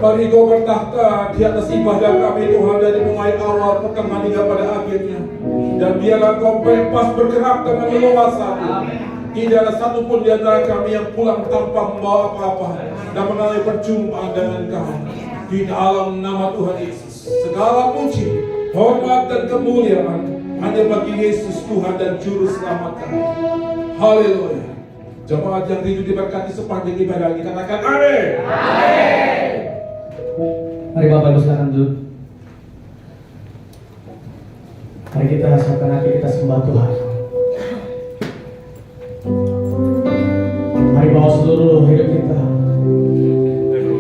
Mari Kau bertahta di atas ibadah kami Tuhan, dari mulai awal pertengahan hingga pada akhirnya. Dan biarlah Kau bebas bergerak dengan leluasa. Tidak ada satupun di antara kami yang pulang tanpa membawa apa-apa dan mengalami perjumpaan dengan Kau. Di dalam nama Tuhan Yesus, segala puji, hormat dan kemuliaan hanya bagi Yesus Tuhan dan Juru Selamat kami. Haleluya. Jemaat yang rindu diberkati sepanjang ibadah ini, katakan amin. Amin. Mari Bapak Ibu silakan duduk. Mari kita siapkan hati kita sembah Tuhan. Mari bawa seluruh hidup kita,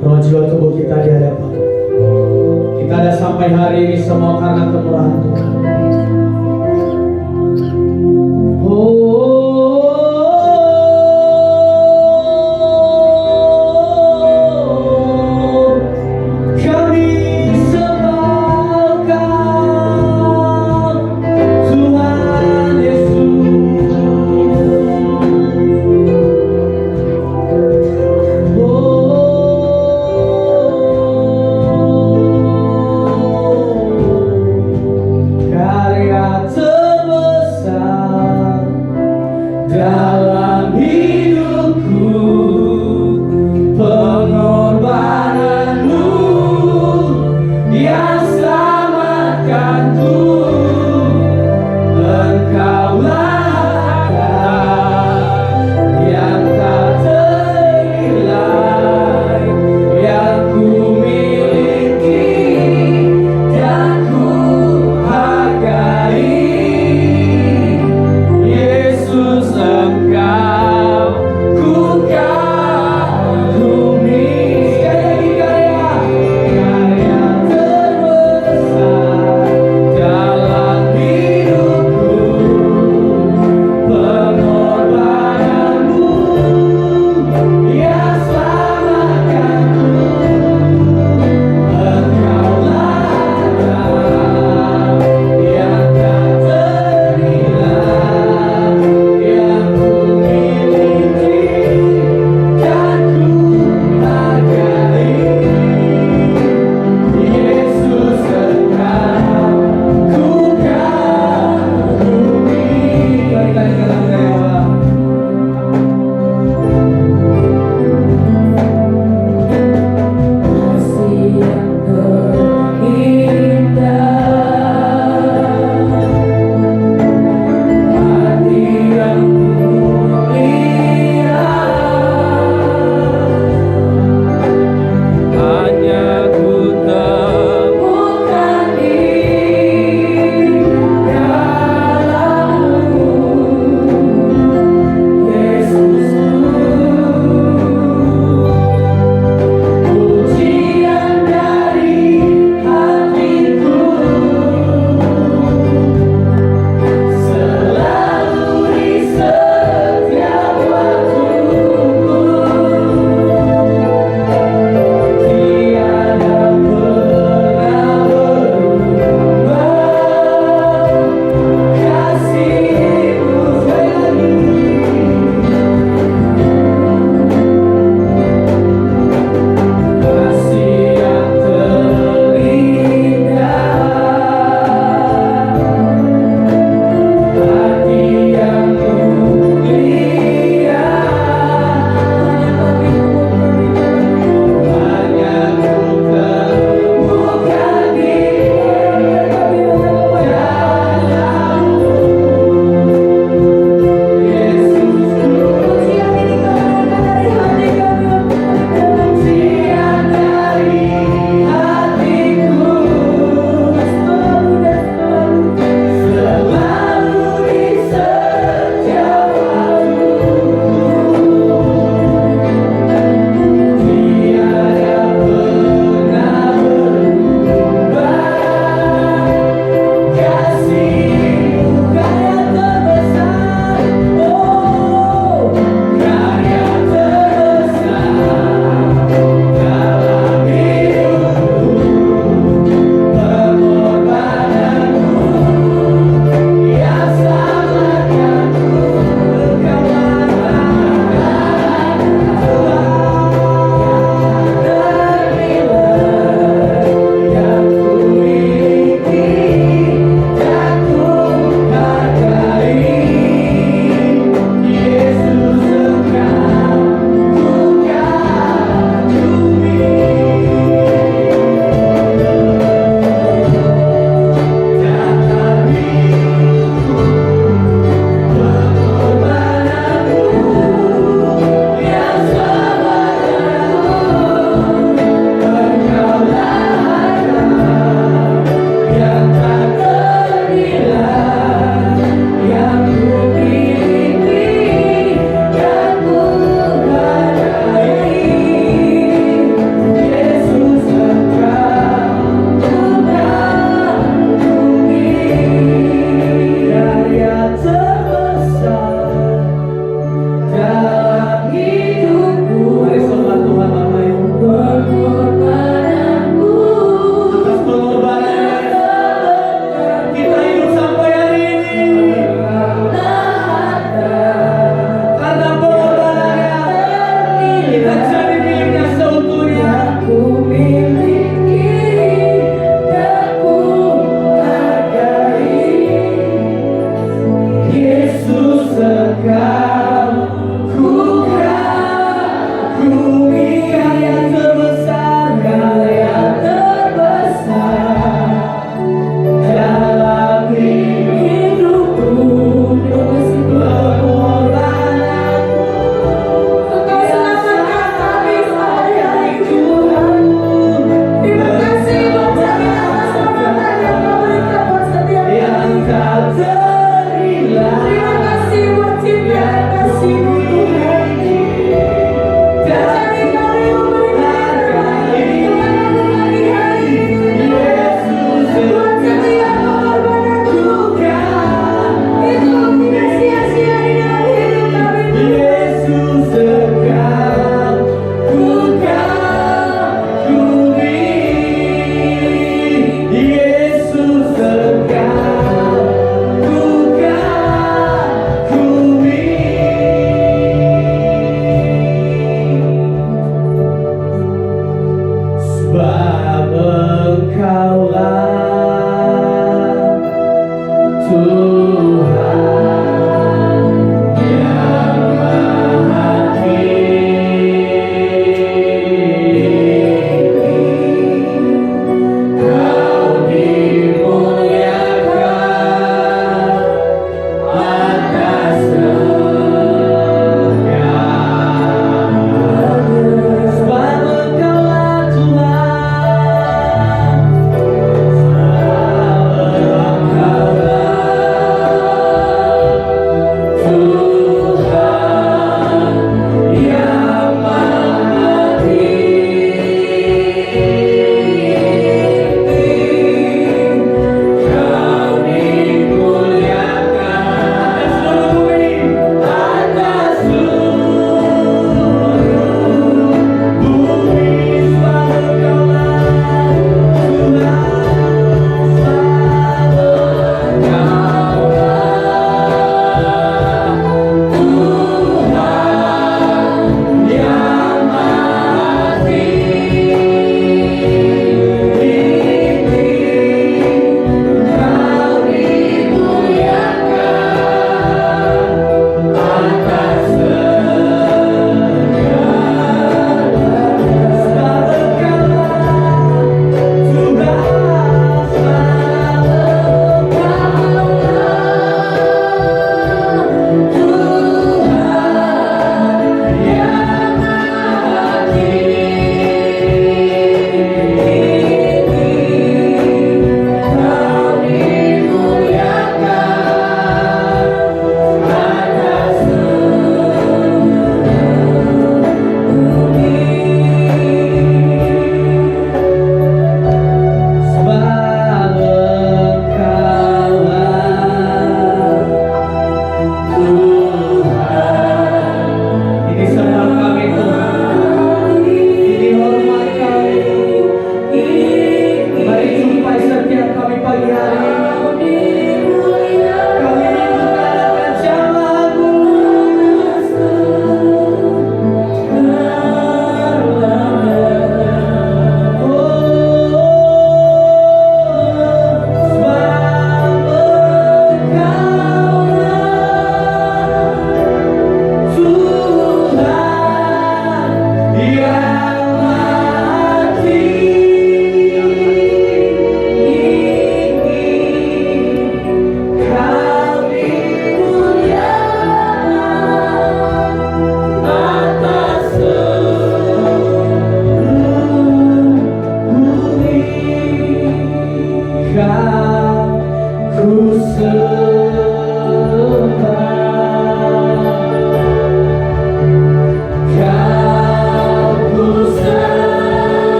roh jiwa tubuh kita di hadapan. Kita ada sampai hari ini semua karena kemurahan Tuhan.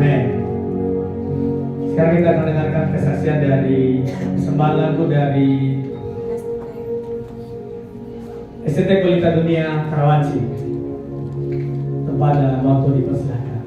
Amin. Sekarang kita akan mendengarkan kesaksian dari persembahan lagu dari ST Pelita Dunia Karawaci. Kepada waktu dipersilakan.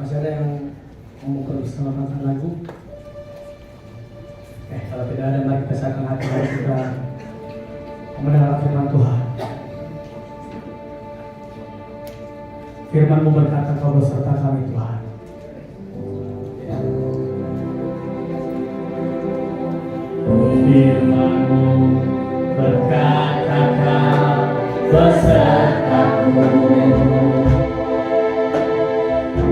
Masih ada yang mau memperkenalkan lagu? Kalau tidak ada, mari kita siapkan hati kita mendengar firman Tuhan. Firman-Mu berkata, Kau beserta kami Tuhan. Firman-Mu berkata, Kau besertaku.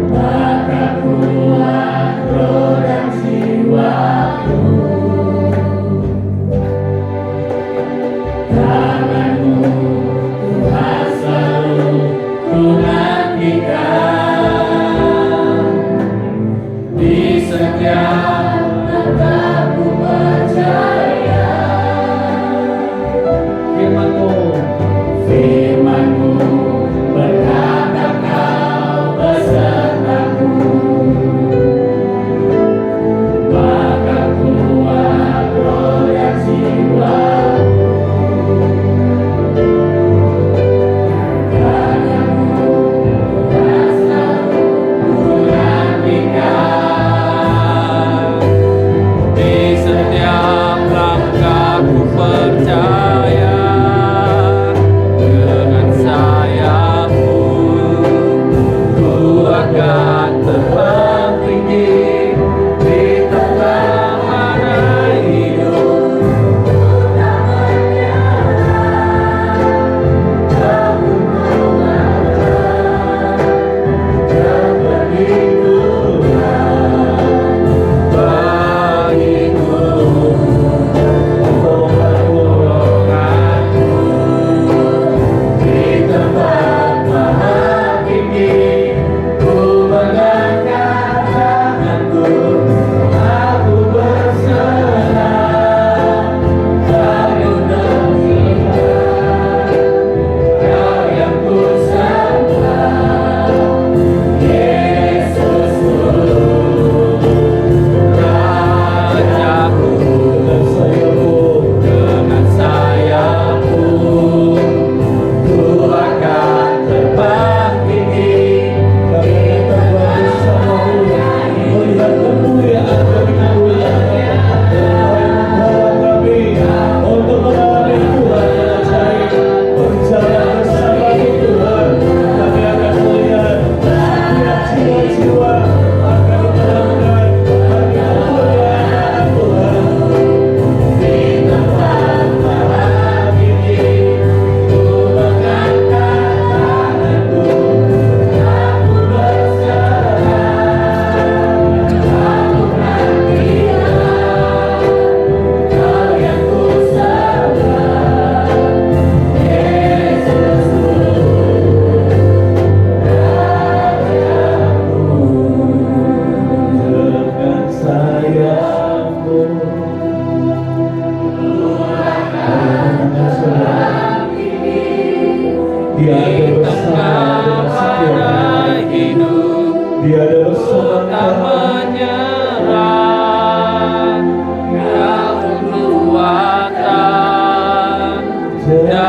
Maka kuat roh dan jiwaku, tangan-Mu Tuhan selalu ku nantikan. Di setiap langkahku percaya. Firman-Mu berkata,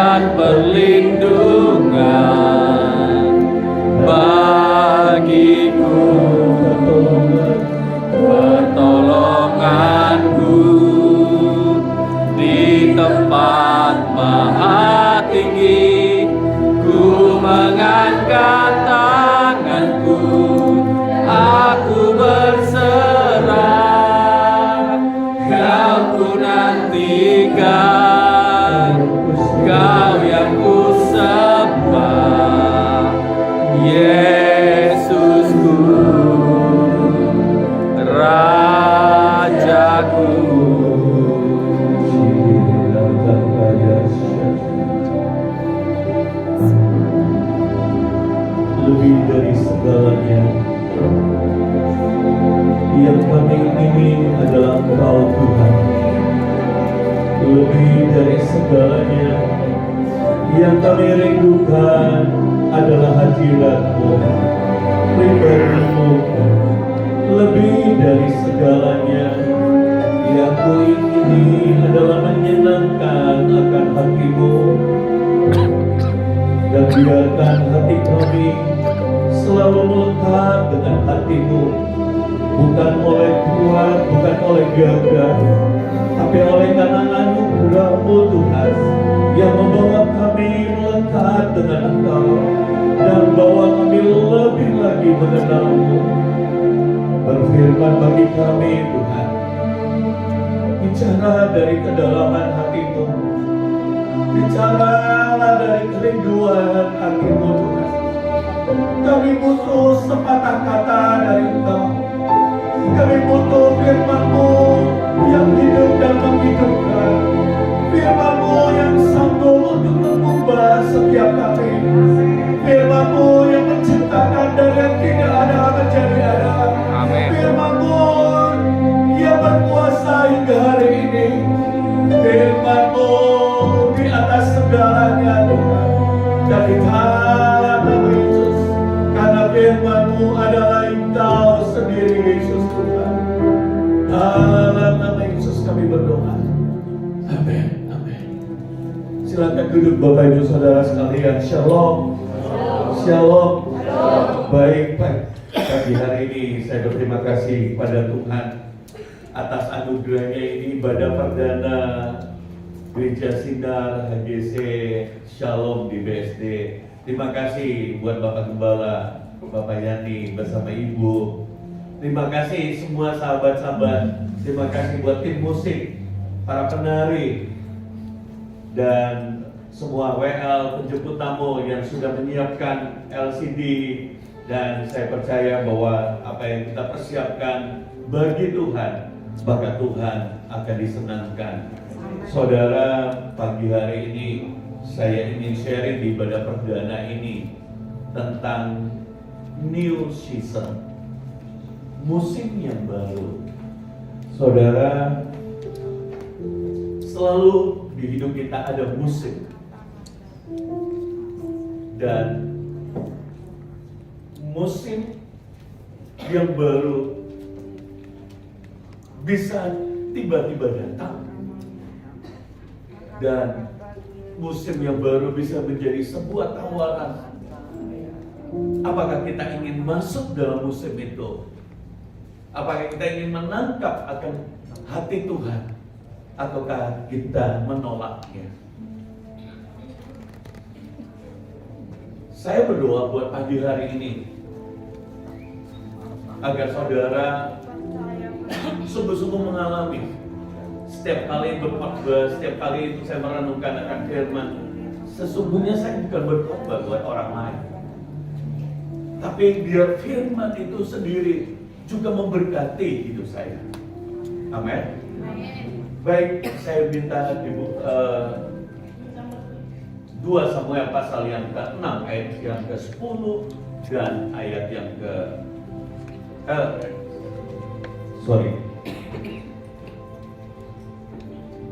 dan perlindungan bagiku, pertolonganku di tempat maha tinggi. Ku mengangkat tanganku, aku berserah, Kau ku nantikan, Kau yang ku sembah, Yesusku, Rajaku. Lebih dari segalanya, yang kami ingini adalah Engkau Tuhan. Lebih dari segalanya, yang kami rindukan adalah hadirat-Mu, pribadi-Mu. Lebih dari segalanya, yang ku ingini adalah menyenangkan akan hati-Mu. Dan biarkan hati kami selalu melekat dengan hati-Mu, bukan oleh kuat, bukan oleh gagah, tapi oleh karena anugerah-Mu Tuhan, yang membawa kami melekat dengan Engkau dan bawa kami lebih lagi mengenal-Mu. Berfirman bagi kami Tuhan, bicara dari kedalaman hati-Mu, bicaralah dari kerinduan hati-Mu Tuhan. Kami butuh sepatah kata dari Engkau. Kami butuh firman-Mu yang hidup dan menghidupkan, firman-Mu yang sanggup untuk mengubah setiap kami, firman-Mu yang menciptakan dari yang tidak ada menjadi ada, firman-Mu yang berkuasa hingga hari ini, firman-Mu di atas segalanya Tuhan. Dan di dalam nama Yesus, karena firman-Mu adalah Engkau sendiri Yesus Tuhan. Dalam nama Yesus kami berdoa. Amin. Amin. Silakan duduk Bapak Ibu Saudara sekalian. Shalom. Shalom. Baik, pagi hari ini saya berterima kasih pada Tuhan atas anugerahnya ini ibadah perdana Gereja Sinar HGC Shalom di BSD. Terima kasih buat Bapak Gembala, Bapak Yani bersama Ibu. Terima kasih semua sahabat-sahabat. Terima kasih buat tim musik, para penari, dan semua WL penjemput tamu yang sudah menyiapkan LCD. Dan saya percaya bahwa apa yang kita persiapkan bagi Tuhan, maka Tuhan akan disenangkan. Saudara, pagi hari ini saya ingin sharing di ibadah perdana ini tentang new season, musim yang baru. Saudara, selalu di hidup kita ada musim, dan musim yang baru bisa tiba-tiba datang, dan musim yang baru bisa menjadi sebuah tawaran. Apakah kita ingin masuk dalam musim itu? Apakah kita ingin menangkap akan hati Tuhan, ataukah kita menolaknya? Saya berdoa buat pagi hari ini agar saudara sungguh-sungguh mengalami. Setiap kali berkhotbah, setiap kali itu saya merenungkan akan firman, sesungguhnya saya bukan berkhotbah buat orang lain, tapi biar firman itu sendiri juga memberkati hidup saya. Amin. Baik, saya minta Ibu 2 Samuel pasal yang ke-6 ayat yang ke-10 dan ayat yang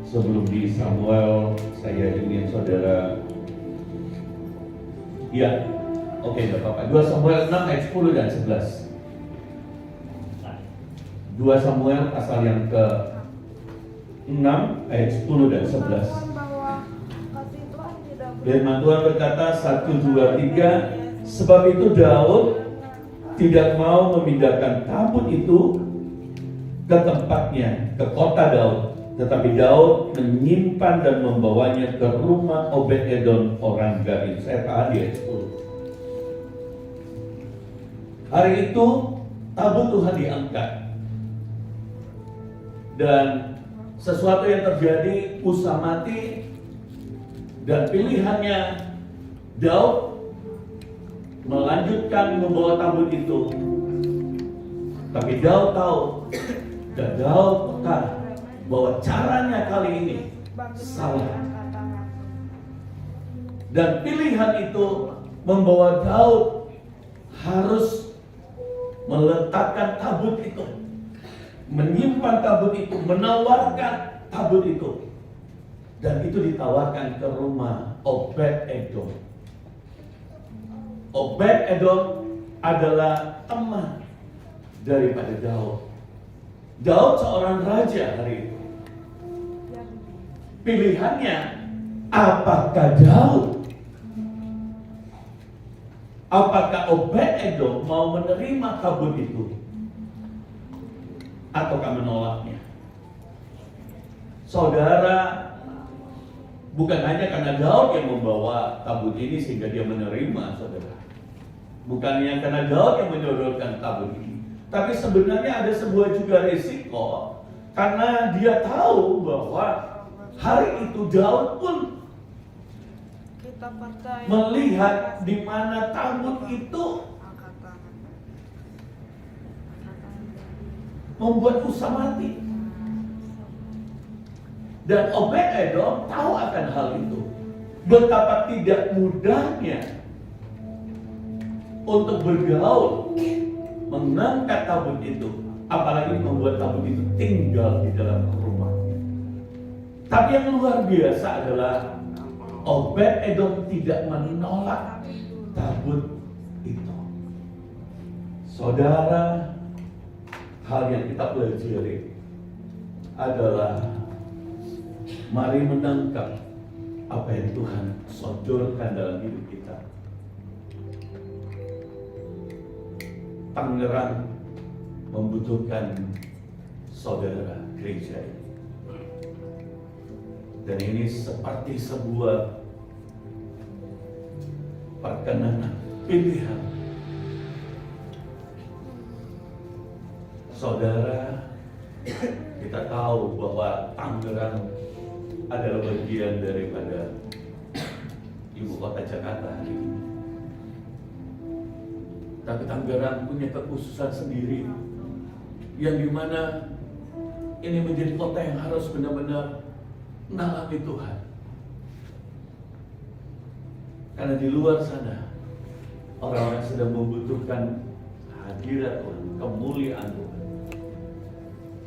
sebelum di Samuel, saya ingin saudara Bapak. 2 Samuel 6 ayat 10 dan 11. 2 Samuel pasal yang ke-6 ayat 10 dan 11. Bahwa kasih Tuhan tidak Firman Tuhan berkata 1, 2, 3, sebab itu Daud tidak mau memindahkan tabut itu ke tempatnya, ke kota Daud, tetapi Daud menyimpan dan membawanya ke rumah Obed-Edom orang Gadi. Saya tahan di ayat 10. Hari itu tabut Tuhan diangkat, dan sesuatu yang terjadi, Usa mati, dan pilihannya Daud melanjutkan membawa tabut itu. Tapi Daud tahu, dan Daud peka bahwa caranya kali ini salah. Dan pilihan itu membawa Daud harus meletakkan tabut itu, menyimpan tabut itu, menawarkan tabut itu. Dan itu ditawarkan ke rumah Obed-Edom. Obed-Edom adalah teman daripada Daud. Daud seorang raja hari itu. Pilihannya, apakah Daud, apakah Obed-Edom mau menerima tabut itu, ataukah menolaknya? Saudara, bukan hanya karena Daud yang membawa tabut ini sehingga dia menerima, saudara. Bukannya karena Daud yang menyodorkan tabut ini, tapi sebenarnya ada sebuah juga risiko, karena dia tahu bahwa hari itu Daud pun melihat di mana tabut itu membuat Usa mati. Dan Obed-Edom tahu akan hal itu. Betapa tidak mudahnya untuk bergaul, mengangkat tabut itu, apalagi membuat tabut itu tinggal di dalam rumah. Tapi yang luar biasa adalah Obed-Edom tidak menolak tabut itu. Saudara, hal yang kita pelajari adalah mari menangkap apa yang Tuhan sodorkan dalam hidup kita. Tangerang membutuhkan saudara gereja ini. Dan ini seperti sebuah perkenanan pilihan. Saudara, kita tahu bahwa Tangerang adalah bagian daripada ibu kota Jakarta hari ini. Tapi Tangerang punya kekhususan sendiri, yang dimana ini menjadi kota yang harus benar-benar mengalami Tuhan. Karena di luar sana orang-orang sedang membutuhkan hadirat Tuhan, kemuliaan Tuhan,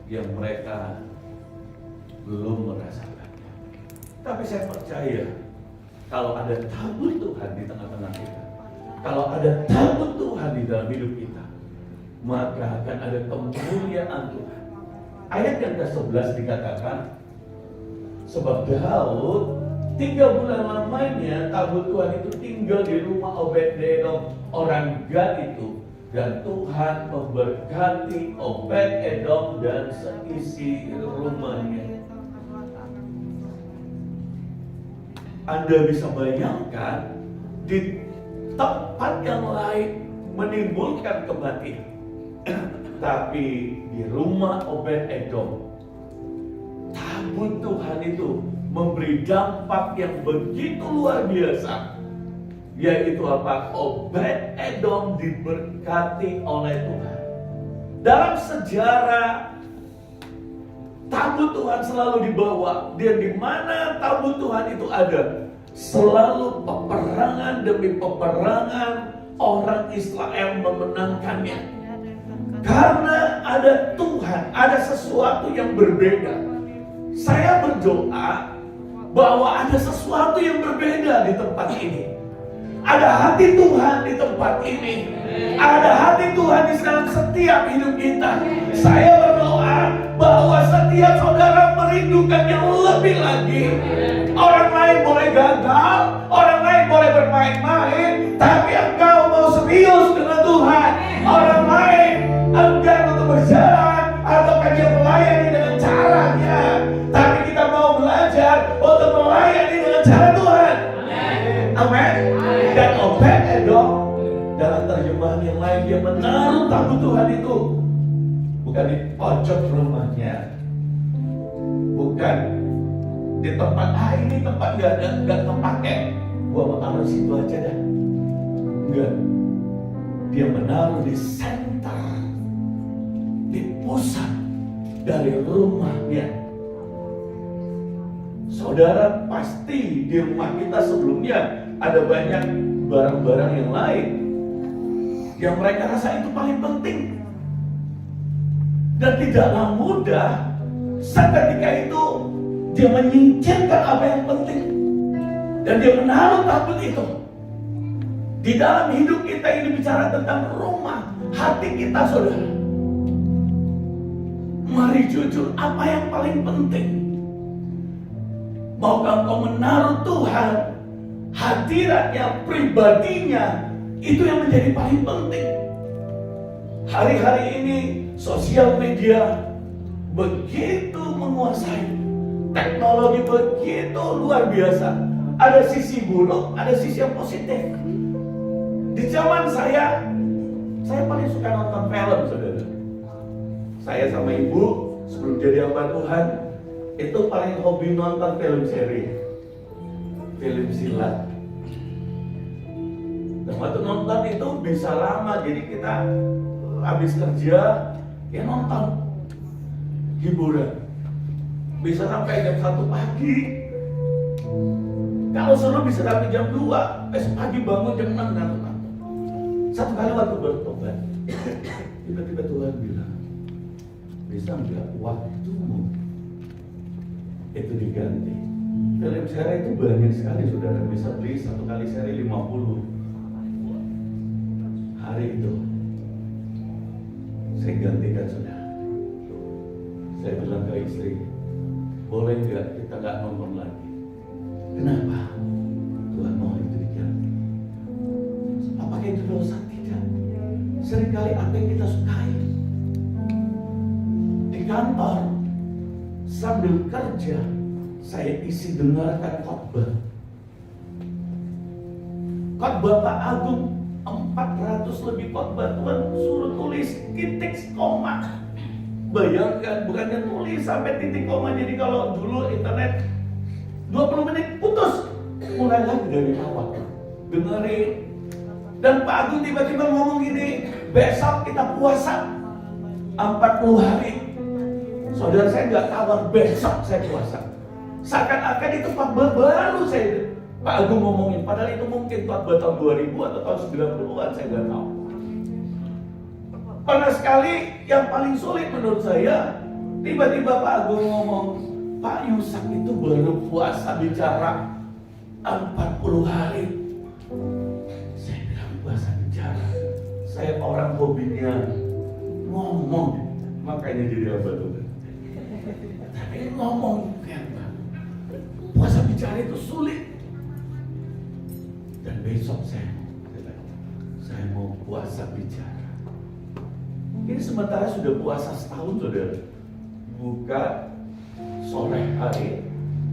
yang mereka belum merasakannya. Tapi saya percaya kalau ada tabut Tuhan di tengah-tengah kita, kalau ada tabut Tuhan di dalam hidup kita, maka akan ada kemuliaan Tuhan. Ayat yang ke-11 dikatakan, sebab Daud 3 bulan lamanya tabut Tuhan itu tinggal di rumah Obed-Edom orang Gad itu, dan Tuhan memberkati Obed-Edom dan seisi rumahnya. Anda bisa bayangkan di tempat yang lain menimbulkan kematian, tapi di rumah Obed-Edom tabut Tuhan itu memberi dampak yang begitu luar biasa, yaitu apa? Obed-Edom diberkati oleh Tuhan. Dalam sejarah, tabut Tuhan selalu dibawa, dan di mana tabut Tuhan itu ada, selalu peperangan demi peperangan orang Israel memenangkannya. Karena ada Tuhan, ada sesuatu yang berbeda. Saya berdoa bahwa ada sesuatu yang berbeda di tempat ini. Ada hati Tuhan di tempat ini. Ada hati Tuhan di dalam setiap hidup kita. Saya berdoa bahwa setiap saudara merindukan yang lebih lagi. Orang lain boleh gagal, orang lain boleh bermain-main, tapi engkau mau serius dengan Tuhan. Orang lain enggan untuk berjalan atau dia melayani dengan caranya, tapi kita mau belajar untuk melayani dengan cara Tuhan. Amin. Dan Obed-Edom dalam terjemahan yang lain, dia menaruh tabut Tuhan itu bukan di pojok rumahnya, bukan di tempat ini tempat nggak kepake, gua mau taruh situ aja dah. Enggak, dia menaruh di center, di pusat dari rumahnya. Saudara, pasti di rumah kita sebelumnya ada banyak barang-barang yang lain yang mereka rasa itu paling penting. Dan tidaklah mudah seketika itu dia menyingkirkan apa yang penting. Dan dia menaruh tabut itu. Di dalam hidup kita ini bicara tentang rumah hati kita, saudara. Mari jujur, apa yang paling penting? Maukah kau menaruh Tuhan, hadiratnya, pribadinya, itu yang menjadi paling penting? Hari-hari ini sosial media begitu menguasai, teknologi begitu luar biasa. Ada sisi buruk, ada sisi yang positif. Di zaman saya paling suka nonton film, saudara. Saya sama ibu sebelum jadi hamba Tuhan itu paling hobi nonton film seri, film silat. Dan waktu nonton itu bisa lama, jadi kita habis kerja ya nonton hiburan bisa sampai jam 1 pagi. Kalau seru bisa sampai jam 2, besok pagi bangun jam 6 nonton. Satu kali waktu bertobat, tiba-tiba Tuhan bilang, bisa nggak waktumu itu diganti? Film seri itu banyak sekali, saudara bisa beli satu kali seri 50. Hari itu saya gantikan, saudara. Saya bilang ke istri, boleh nggak kita nggak nonton lagi? Kenapa? Tuhan mau itu diganti. Apakah itu dosa? Tidak. Seringkali apa yang kita sukai di kantor sambil kerja, saya isi dengarkan khotbah Pak Agung. 400 lebih khotbah, Tuhan suruh tulis titik koma. Bayangkan, bukannya tulis sampai titik koma. Jadi kalau dulu internet 20 menit putus, mulai lagi dari awal dengerin. Dan Pak Agung tiba-tiba ngomong gini, besok kita puasa 40 hari. Saudara, saya nggak tawar besok saya puasa. Seakan-akan itu khotbah baru saya Pak Agung ngomongin, padahal itu mungkin khotbah tahun 2000 atau tahun 90-an, saya nggak tahu. Pernah sekali yang paling sulit menurut saya, tiba-tiba Pak Agung ngomong, Pak Yusak itu baru puasa bicara 40 hari. Saya bilang puasa bicara, saya orang hobinya ngomong, makanya jadi hamba Tuhan. Tapi ngomong kan, puasa bicara itu sulit. Dan besok saya mau puasa bicara. Ini sementara sudah puasa setahun, saudara. Buka sore hari,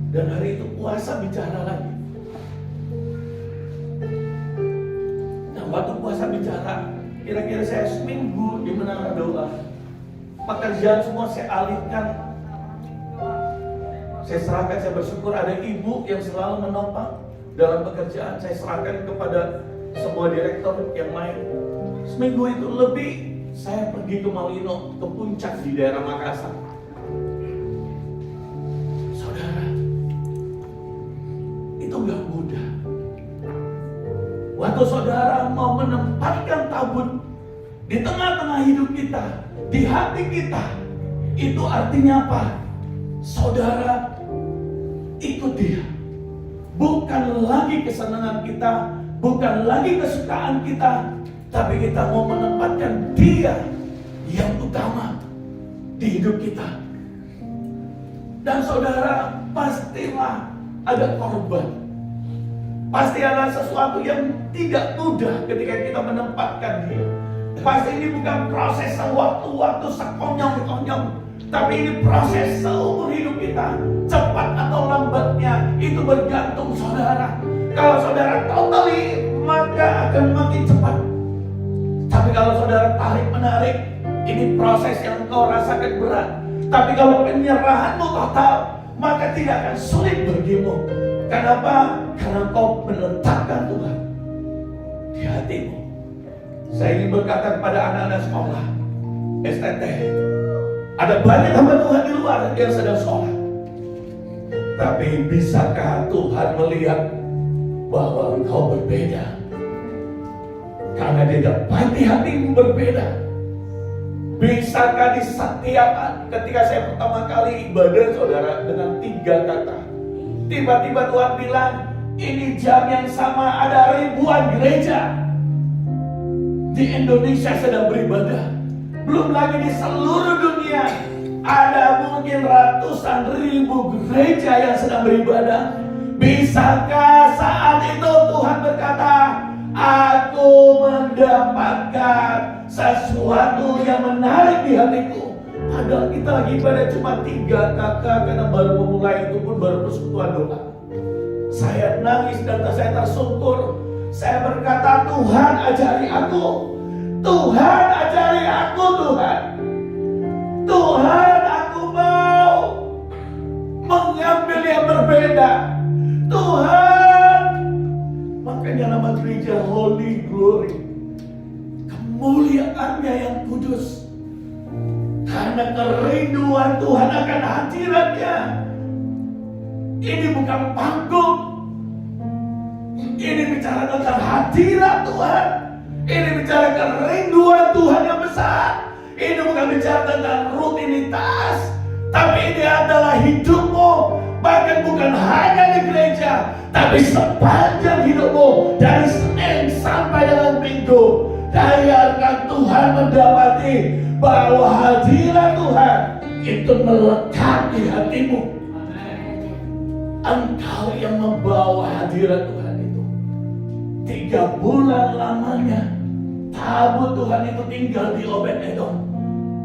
dan hari itu puasa bicara lagi. Nah, waktu puasa bicara, kira-kira saya seminggu di menara doa. Pekerjaan semua saya alihkan. Saya serahkan, saya bersyukur ada ibu yang selalu menopang dalam pekerjaan. Saya serahkan kepada semua direktur yang lain. Seminggu itu lebih saya pergi ke Malino, ke puncak di daerah Makassar. Saudara, itu gak mudah. Waktu saudara mau menempatkan tabut di tengah-tengah hidup kita, di hati kita, itu artinya apa? Saudara ikut dia. Bukan lagi kesenangan kita, bukan lagi kesukaan kita, tapi kita mau menempatkan dia yang utama di hidup kita. Dan saudara, pastilah ada korban. Pasti ada sesuatu yang tidak mudah ketika kita menempatkan dia. Pasti ini bukan proses sewaktu-waktu sekonyong-konyong, tapi ini proses seumur hidup kita. Cepat atau lambatnya itu bergantung saudara. Kalau saudara totally, maka akan makin cepat. Tapi kalau saudara tarik-menarik, ini proses yang kau rasakan berat. Tapi kalau penyerahanmu total, maka tidak akan sulit bagimu. Kenapa? Karena kau meletakkan Tuhan di hatimu. Saya ingin berkata kepada anak-anak sekolah STT, ada banyak hamba Tuhan di luar yang sedang sholat. Tapi bisakah Tuhan melihat bahwa engkau berbeda? Karena dia dapati hatimu berbeda. Bisakah di setiap ketika saya pertama kali ibadah saudara dengan 3 kata, tiba-tiba Tuhan bilang, ini jam yang sama ada ribuan gereja di Indonesia sedang beribadah. Belum lagi di seluruh dunia ada mungkin ratusan ribu gereja yang sedang beribadah. Bisakah saat itu Tuhan berkata, aku mendapatkan sesuatu yang menarik di hatiku. Padahal kita lagi ibadah cuma 3 kakak, karena baru memulai itu pun baru persekutuan doa. Saya nangis dan saya tersungkur. Saya berkata, Tuhan ajari aku. Tuhan ajari aku Tuhan. Tuhan, aku mau mengambil yang berbeda. Tuhan, makanya nama gereja Holy Glory, kemuliaannya yang kudus. Karena kerinduan Tuhan akan hadiratnya. Ini bukan panggung. Ini bicara tentang hadirat Tuhan. Ini bicara kerinduan Tuhan yang besar. Ini bukan bicara tentang rutinitas, tapi ini adalah hidupmu. Bahkan bukan hanya di gereja, tapi sepanjang hidupmu, dari Senin sampai dengan Minggu. Biarkan Tuhan mendapati bahwa hadirat Tuhan itu melekat di hatimu. Engkau yang membawa hadirat Tuhan itu. 3 bulan lamanya tabut Tuhan itu tinggal di Obed-Edom,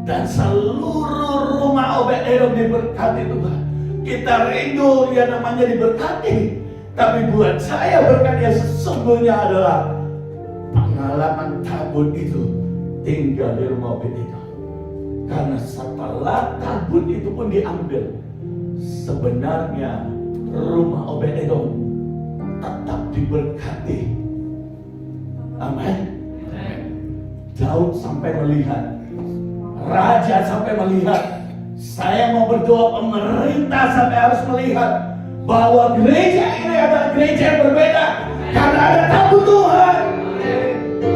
dan seluruh rumah Obed-Edom diberkati Tuhan. Kita rindu yang namanya diberkati, tapi buat saya berkat yang sesungguhnya adalah pengalaman tabut itu tinggal di rumah Obed-Edom. Karena setelah tabut itu pun diambil, sebenarnya rumah Obed-Edom tetap diberkati. Amin. Daud sampai melihat, raja sampai melihat. Saya mau berdoa, pemerintah sampai harus melihat bahwa gereja ini adalah gereja yang berbeda. Karena ada tabut Tuhan,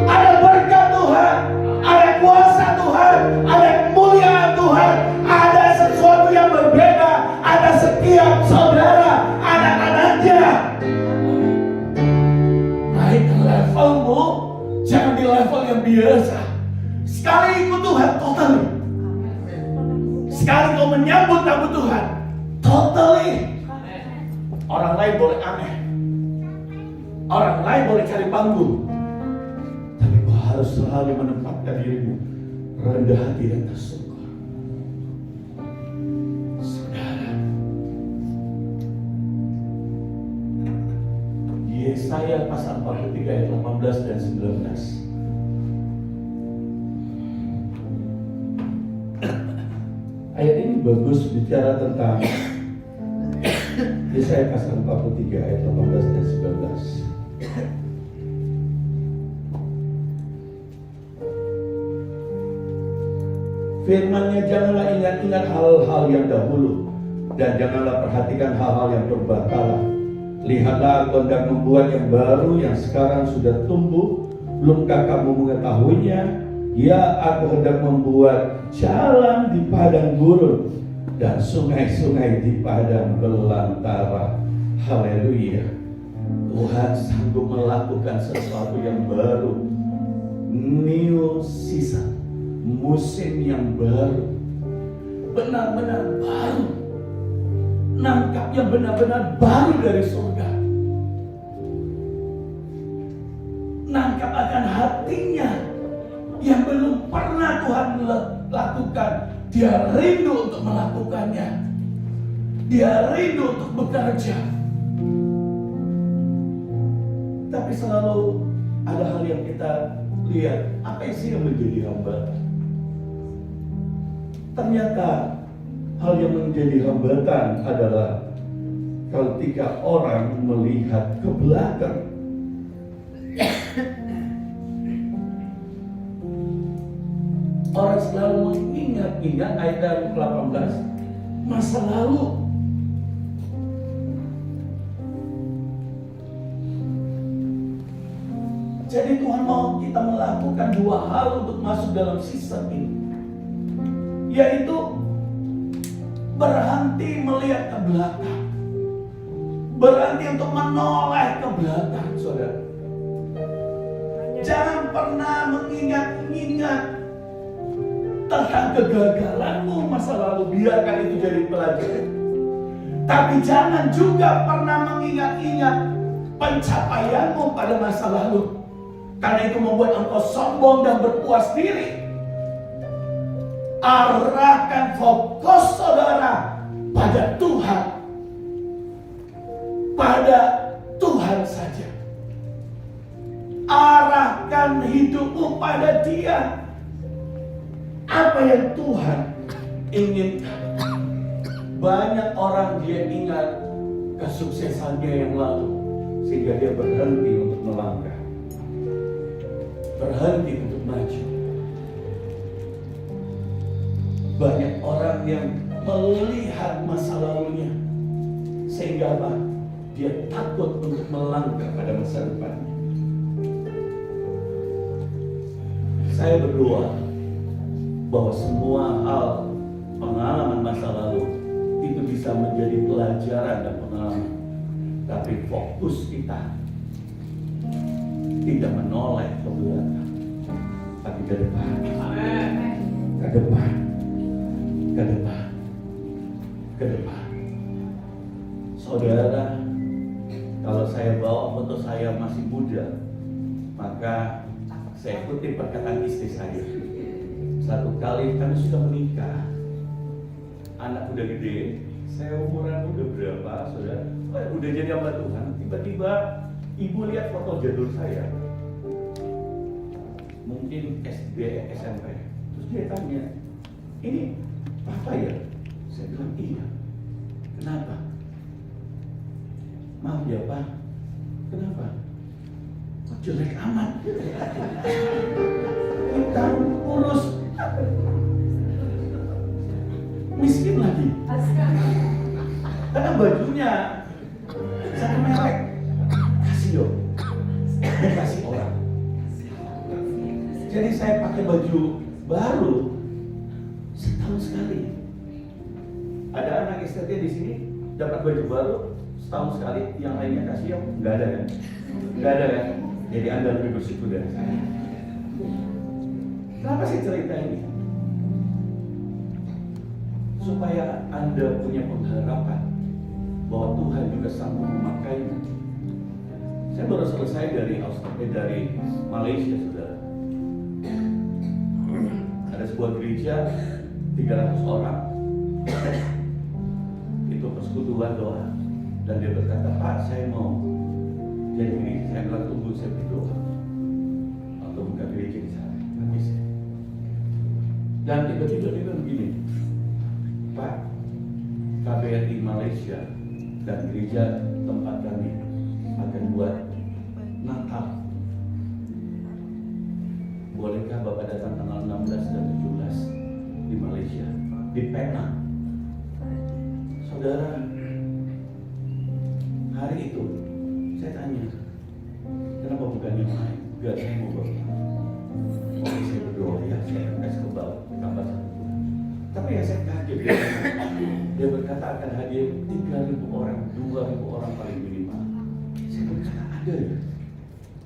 ada berkat Tuhan, ada kuasa Tuhan, ada kemuliaan Tuhan, ada sesuatu yang berbeda. Ada setiap saudara, anak-anaknya. Naik ke levelmu, jangan di level yang biasa. Sekali ikut Tuhan, totally. Sekali kau menyambut tabut Tuhan, totally. Orang lain boleh aneh, orang lain boleh cari panggung, tapi kau harus selalu menempatkan dirimu rendah hati dan tersungkur. Saudara, Yesaya pasal 43 ayat 18 dan 19. Ayat ini bagus bicara tentang Yesaya pasal 43 ayat 18 dan 19. Firman-Nya, janganlah ingat-ingat hal-hal yang dahulu, dan janganlah perhatikan hal-hal yang berbatala. Lihatlah, aku hendak membuat yang baru, yang sekarang sudah tumbuh. Belumkah kamu mengetahuinya? Ya, aku hendak membuat jalan di padang gurun dan sungai-sungai di padang belantara. Haleluya. Tuhan sanggup melakukan sesuatu yang baru. New season, musim yang baru, benar-benar baru. nangkap yang benar-benar baru dari surga. Nangkap akan hatinya yang belum pernah Tuhan lakukan. Dia rindu untuk melakukannya. Dia rindu untuk bekerja. Tapi selalu ada hal yang kita lihat. Apa sih yang menjadi hambatan? Ternyata hal yang menjadi hambatan adalah ketika orang melihat ke belakang. Orang selalu mengingat-ingat ayat 18 masa lalu. Jadi Tuhan mau kita melakukan dua hal untuk masuk dalam season ini, yaitu berhenti melihat ke belakang, berhenti untuk menoleh ke belakang, saudara. Jangan pernah mengingat-ingat tentang kegagalanmu masa lalu, biarkan itu jadi pelajaran. Tapi jangan juga pernah mengingat-ingat pencapaianmu pada masa lalu, karena itu membuat engkau sombong dan berpuas diri. Arahkan fokus saudara pada Tuhan, pada Tuhan saja. Arahkan hidupmu pada Dia. Apa yang Tuhan inginkan? Banyak orang dia ingat kesuksesannya yang lalu, sehingga dia berhenti untuk melangkah, berhenti untuk maju. Banyak orang yang melihat masa lalunya, sehingga apa? Dia takut untuk melangkah pada masa depannya. Saya berdoa bahwa semua hal pengalaman masa lalu itu bisa menjadi pelajaran dan pengalaman. Tapi fokus kita tidak menoleh ke belakang, tapi ke depan. Ke depan. Ke depan. Ke depan. Saudara, kalau saya bawa foto saya masih muda, maka saya kutip perkataan istri saya. Satu kali kami sudah menikah, anak udah gede, saya umuran udah berapa, saudara? Udah jadi hamba Tuhan. Tiba-tiba ibu lihat foto jadul saya, mungkin SD, SMP. Terus dia tanya, ini apa ya? Saya bilang iya. Kenapa? Maaf ya Pak, kenapa? Kok jelek amat? Kita urus miskin lagi. Karena bajunya satu merek, kasih dong, kasih orang. Jadi saya pakai baju baru setahun sekali. Ada anak istrinya di sini dapat baju baru setahun sekali, yang lainnya kasih om, nggak ada kan? Nggak ada kan? Jadi Anda lebih bersyukur dari saya. Kenapa sih cerita ini? Supaya Anda punya pengharapan bahwa Tuhan juga sanggup memakainya. Saya baru selesai dari Australia, dari Malaysia, saudara. Ada sebuah gereja 300 orang. Itu persekutuan doa. Dan dia berkata, Pak, saya mau jadi gereja. Saya bilang, tunggu, saya berdoa untuk buka gereja di sana. Habis. Dan tiba-tiba dia bilang begini, Pak, KBRI Malaysia dan gereja tempat kami akan buat Natal. Bolehkah Bapak datang tanggal 16 dan 17 di Malaysia, di Penang? Saudara, hari itu saya tanya, kenapa bukan yang lain? Gak, saya mau Bapak. Oke, saya berdoa ya, saya akan kasih ke Bapak tambah satu. Tapi ya saya kaget, dia berkata akan hadir 3.000 orang, 2.000 orang paling minimal. Saya berkata, ada ya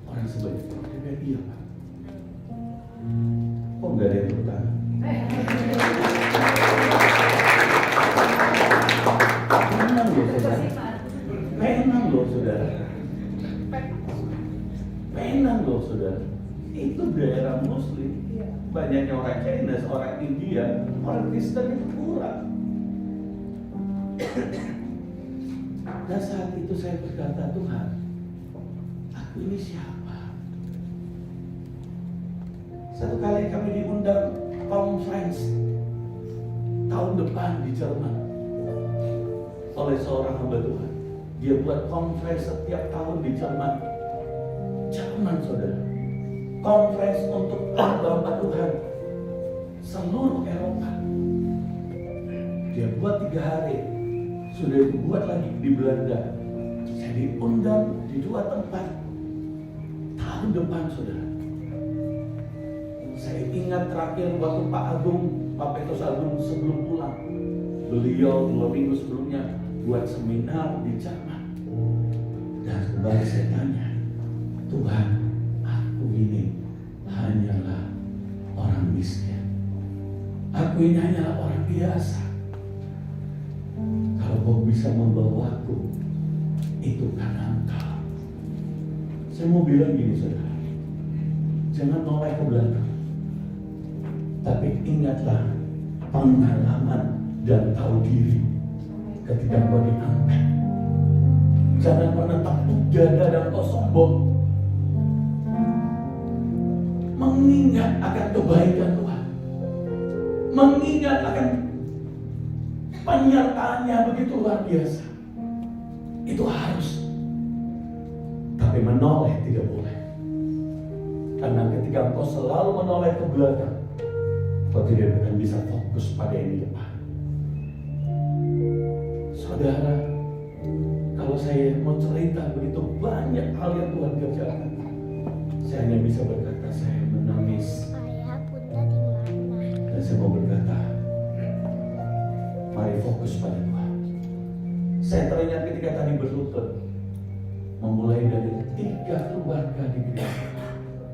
orang sebanyak itu? Dia bilang, iya Pak. Kok nggak ada yang bertanya? Gimana Penang loh saudara. Penang loh saudara. Itu daerah Muslim. Banyaknya orang China, orang India, orang Kristen itu kurang. Dan saat itu saya berkata, Tuhan, aku ini siapa? Satu kali kami diundang conference tahun depan di Jerman oleh seorang hamba Tuhan. Dia buat conference setiap tahun di Jerman. Jerman saudara. Conference untuk hamba Tuhan seluruh Eropa. Dia buat 3 hari. Sudah dibuat lagi di Belanda. Saya diundang di 2 tempat tahun depan saudara. Saya ingat terakhir waktu Pak Petrus Agung sebelum pulang, beliau 2 minggu sebelumnya buat seminar di Jerman. Dan kembali saya tanya, Tuhan, aku ini hanyalah orang miskin. Aku ini hanyalah orang biasa. Kalau kau bisa membawaku, itu karena Engkau. Saya mau bilang gini saudara, jangan noleh ke belakang, tapi ingatlah pengalaman dan tahu diri ketika kau diangkat. Jangan pernah takut dada dan kau sombong. Mengingat akan kebaikan Tuhan, mengingat akan penyertaannya begitu luar biasa. Itu harus. Tapi menoleh tidak boleh. Karena ketika engkau selalu menoleh ke belakang, kau tidak akan bisa fokus pada yang di depan. Saudara, kalau saya mau cerita begitu banyak hal yang Tuhan kerjakan, saya hanya bisa berkata saya menangis. Ayah, Bunda di mana? Dan saya mau berkata, mari fokus pada Tuhan. Saya teringat ketika tadi berlutut, memulai dari 3 keluarga di gereja.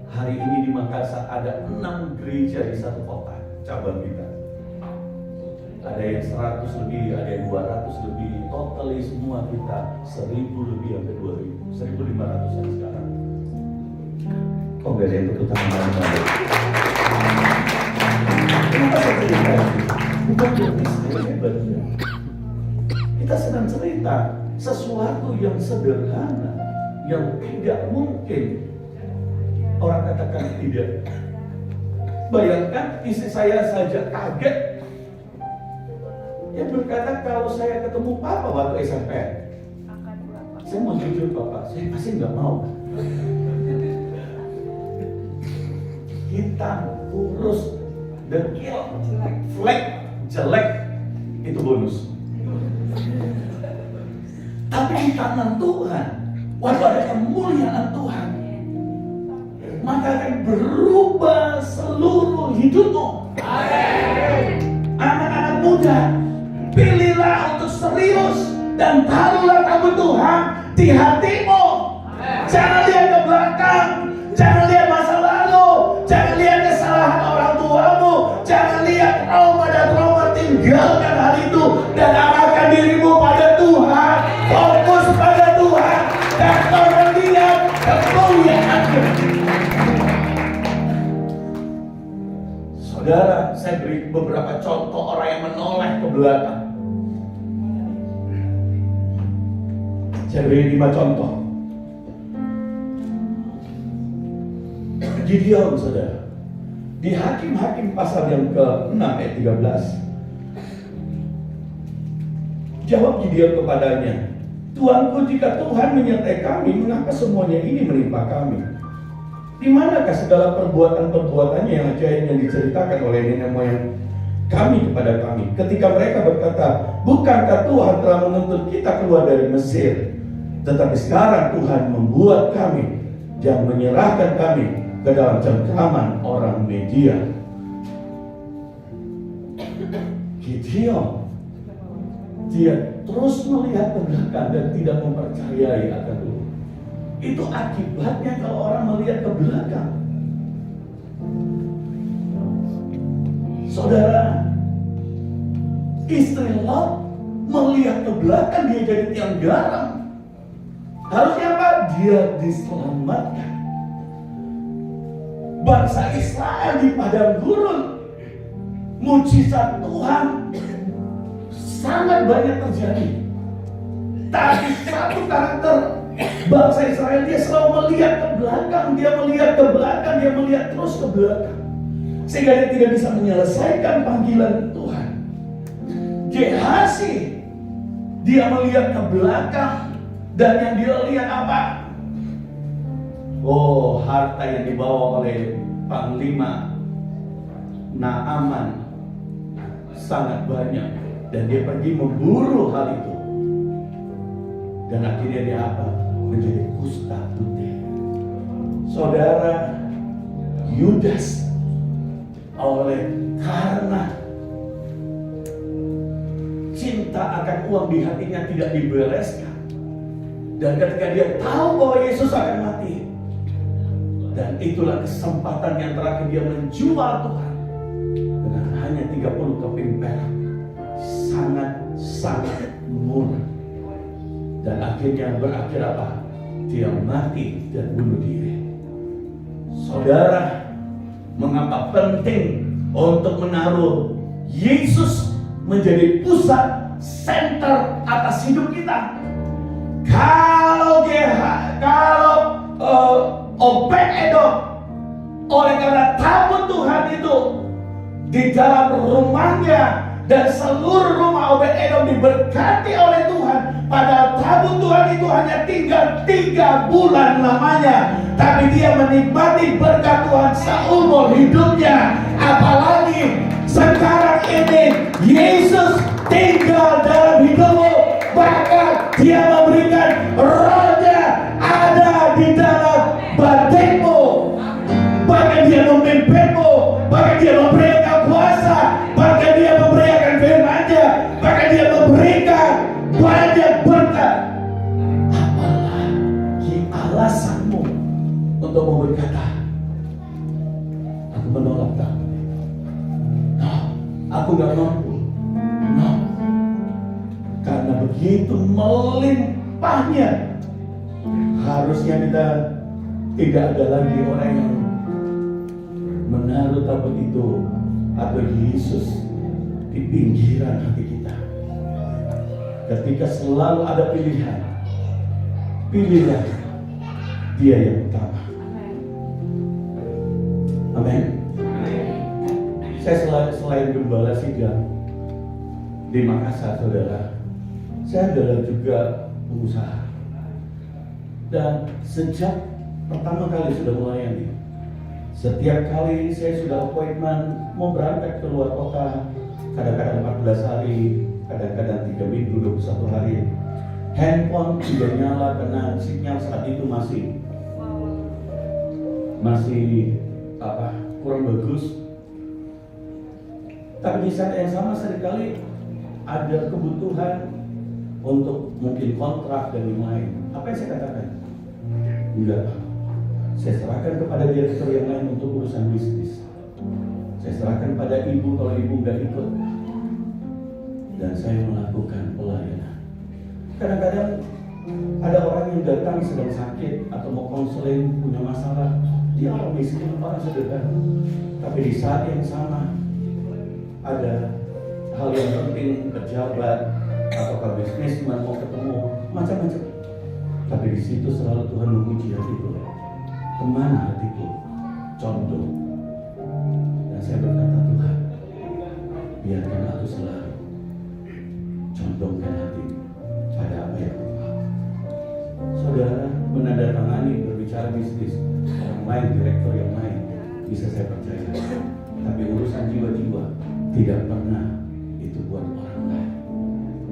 Hari ini di Makassar ada 6 gereja di satu kota, cabang kita. Ada yang 100 lebih, ada yang 200 lebih, totally semua kita 1000 lebih sampai 2000, 1500 sekarang. Kok gak ada yang tepuk tangan? Kenapa saya cerita? Bukan demi saya hebatnya. Kita sedang cerita sesuatu yang sederhana, yang tidak mungkin orang katakan tidak. Bayangkan istri saya saja kaget. Dia berkata kalau saya ketemu Papa waktu SMP, saya mau jujur Papa, saya pasti nggak mau. Hitam, kurus, dekil, flek, jelek, itu bonus. Tapi di tangan Tuhan, waktu ada kemuliaan Tuhan, maka akan berubah seluruh hidupmu. Anak-anak muda, pilihlah untuk serius dan taruhlah kamu Tuhan di hatimu. Jangan lihat ke belakang, jangan lihat masa lalu, jangan lihat kesalahan orang tuamu, jangan lihat trauma dan trauma, tinggalkan hal itu dan arahkan dirimu pada Tuhan. Fokus pada Tuhan dan kau akan lihat kemuliaan-Nya. Saudara, saya beri beberapa contoh orang yang menoleh ke belakang. Saya beri 5 contoh. Gideon, saudara, di Hakim-Hakim pasal yang ke-6 ayat 13, jawab Gideon kepadanya, Tuanku, jika Tuhan menyertai kami, mengapa semuanya ini menimpa kami? Di manakah segala perbuatan-perbuatannya yang ajaib yang diceritakan oleh nenek moyang kami kepada kami? Ketika mereka berkata, bukankah Tuhan telah menuntut kita keluar dari Mesir? Tetapi sekarang Tuhan membuat kami dan menyerahkan kami ke dalam cengkraman orang Media. Gideon, dia terus melihat ke belakang dan tidak mempercayai akan Tuhan. Itu akibatnya kalau orang melihat ke belakang. Saudara, istri Lot melihat ke belakang, dia jadi tiang garam. Harusnya apa? Dia diselamatkan. Bangsa Israel di padang gurun, mujizat Tuhan sangat banyak terjadi. Tapi satu karakter bangsa Israel, dia selalu melihat ke belakang, dia melihat ke belakang, dia melihat terus ke belakang, sehingga dia tidak bisa menyelesaikan panggilan Tuhan. Gehazi, dia melihat ke belakang, dan yang dia lihat apa? Oh, harta yang dibawa oleh Panglima Naaman sangat banyak, dan dia pergi memburu hal itu. Dan akhirnya dia apa? Menjadi kusta putih. Saudara, Yudas karena cinta akan uang di hatinya tidak dibereskan, dan ketika dia tahu bahwa Yesus akan mati, dan itulah kesempatan yang terakhir dia menjual Tuhan dengan hanya 30 keping perak, sangat murah. Dan akhirnya berakhir apa? Dia mati dan bunuh diri. Saudara, mengapa penting untuk menaruh Yesus menjadi pusat center atas hidup kita? Kalau Obed-Edom, oleh karena tabut Tuhan itu di dalam rumahnya, dan seluruh rumah Obed-Edom diberkati oleh Tuhan, padahal tabut Tuhan itu hanya tinggal 3 bulan lamanya, tapi dia menikmati berkat Tuhan seumur hidupnya. Apalagi sekarang ini Yesus tinggal dalam hidupmu, bahkan dia memberikan rohnya ada di dalam batinmu, bahkan dia memimpinmu, bahkan dia memberikan kuasa, bahkan dia memberikan firman-Nya, bahkan dia memberikan banyak berkat. Apalagi alasanmu untuk mau berkata, aku menolak Tuhan, no, aku gak mampu, no. Karena begitu melimpahnya, harusnya kita tidak ada lagi orang yang menaruh tabut itu atau Yesus di pinggiran hati kita. Ketika selalu ada pilihan, pilihlah Dia yang utama. Amin. Saya selain gembala sidang di Makassar, saudara, saya adalah juga pengusaha. Dan sejak pertama kali sudah melayani, setiap kali saya sudah appointment mau berangkat ke luar kota, kadang-kadang 14 hari, kadang-kadang 3 minggu, 21 hari, handphone tidak nyala karena sinyal saat itu masih kurang bagus. Tapi di saat yang sama seringkali ada kebutuhan untuk mungkin kontrak dan lain-lain. Apa yang saya katakan? Enggak, saya serahkan kepada direktur yang lain untuk urusan bisnis. Saya serahkan pada ibu kalau ibu nggak ikut, dan saya melakukan pelayanan. Kadang-kadang ada orang yang datang sedang sakit atau mau konseling, punya masalah. Dia orang miskin, orang sederhana. Tapi di saat yang sama ada hal yang penting, pejabat atau bisnismen mau ketemu, macam-macam. Tapi di situ selalu Tuhan menguji hatiku. Kemana hatiku condong? Dan saya berkata, Tuhan, biarkan aku selalu condongkan hati pada apa yang Kau mau. Saudara, menandatangani berbicara bisnis, orang lain, direktur yang lain, bisa saya percaya. Tapi urusan jiwa-jiwa tidak pernah itu buat orang lain.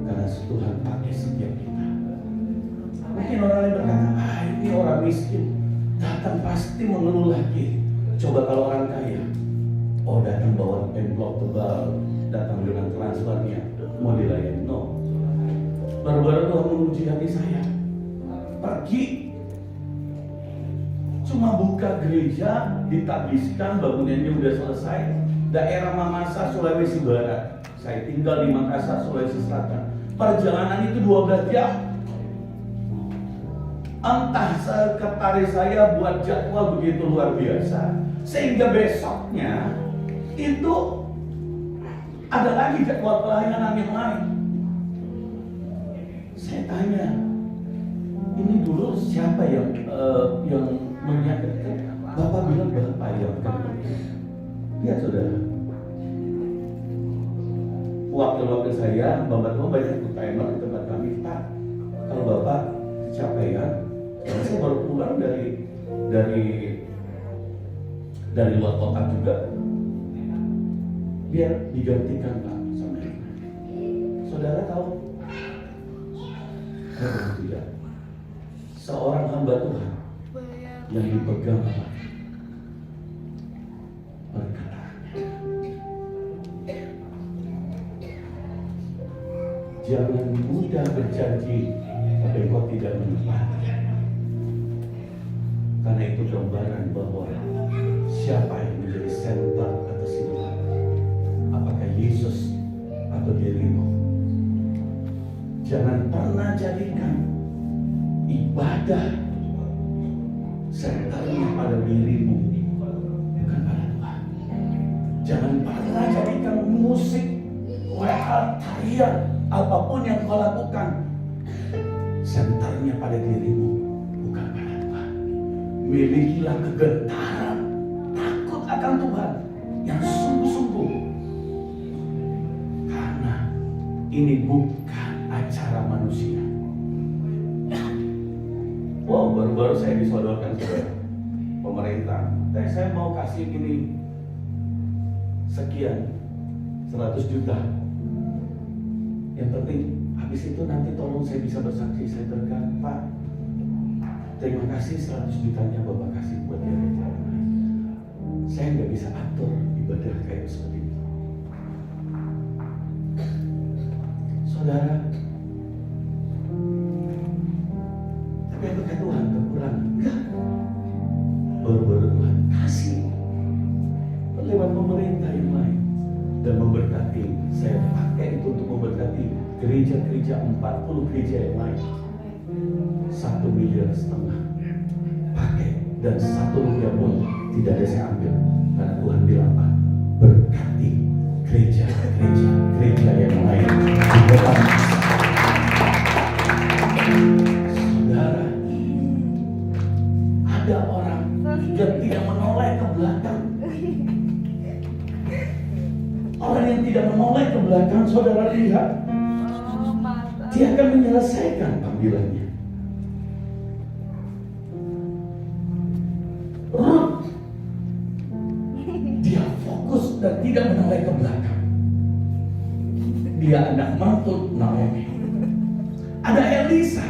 Karena Tuhan pakai setiap kita. Mungkin orang lain berkata, ini orang miskin, datang pasti mengeluh lagi. Coba kalau orang kaya, datang bawa envelope tebal, datang dengan transfernya, mau dilayani. No. Baru-baru Tuhan menguji hati saya. Pergi, cuma buka gereja, ditabiskan, bangunannya udah selesai. Daerah Mamasa, Sulawesi Barat. Saya tinggal di Makassar, Sulawesi Selatan. Perjalanan itu 12 jam. Entah sekretaris saya buat jadwal begitu luar biasa, sehingga besoknya itu ada lagi jadwal pelayanan yang lain. Saya tanya, ini dulu siapa yang mengingatkan? Bapak bilang Bapak yang lihat saudara, wakil-wakil saya, Bapak tua banyak bertanya di tempat kami, Pak, kalau Bapak kecapean, saya baru pulang dari luar kota juga, biar digantikan Pak sama ini. Saudara tahu? Tidak. Seorang hamba Tuhan yang dipegang Allah perkataannya. Jangan mudah berjanji tapi engkau tidak menepati. Karena itu gambaran bahwa siapa yang menjadi sentral atas hidup, apakah Yesus atau dirimu. Jangan pernah jadikan ibadah sentralnya pada dirimu, bukan pada Tuhan. Jangan pernah jadikan musik, tarian, apapun yang kau lakukan sentralnya pada dirimu, bukan pada Tuhan. Milikilah kegentaran, takut akan Tuhan yang sungguh-sungguh, karena ini bukan acara manusia. Wow, baru-baru saya disodorkan saudara pemerintah. Saya mau kasih ini sekian 100 juta. Yang penting habis itu nanti tolong saya bisa bersaksi. Saya berkata, Pak, terima kasih 100 jutanya Bapak kasih buat dia. Saya nggak bisa atur ibadah kayak seperti itu. Saudara, tapi apakah Tuhan kekurangan? Enggak. Baru-baru Tuhan kasih lewat pemerintah yang lain dan memberkati. Saya pakai itu untuk memberkati gereja-gereja 40 gereja yang lain. 1,5 miliar pakai, dan 1 rupiah pun tidak ada saya ambil, karena Tuhan bilang, Pak, berkati gereja yang lain di kota. Saudara, ada orang yang tidak menoleh ke belakang. Orang yang tidak menoleh ke belakang, saudara lihat, dia akan menyelesaikan panggilannya. Ruth, dia fokus dan tidak menoleh ke belakang. Dia anak mantu Naomi. Ada Elisa,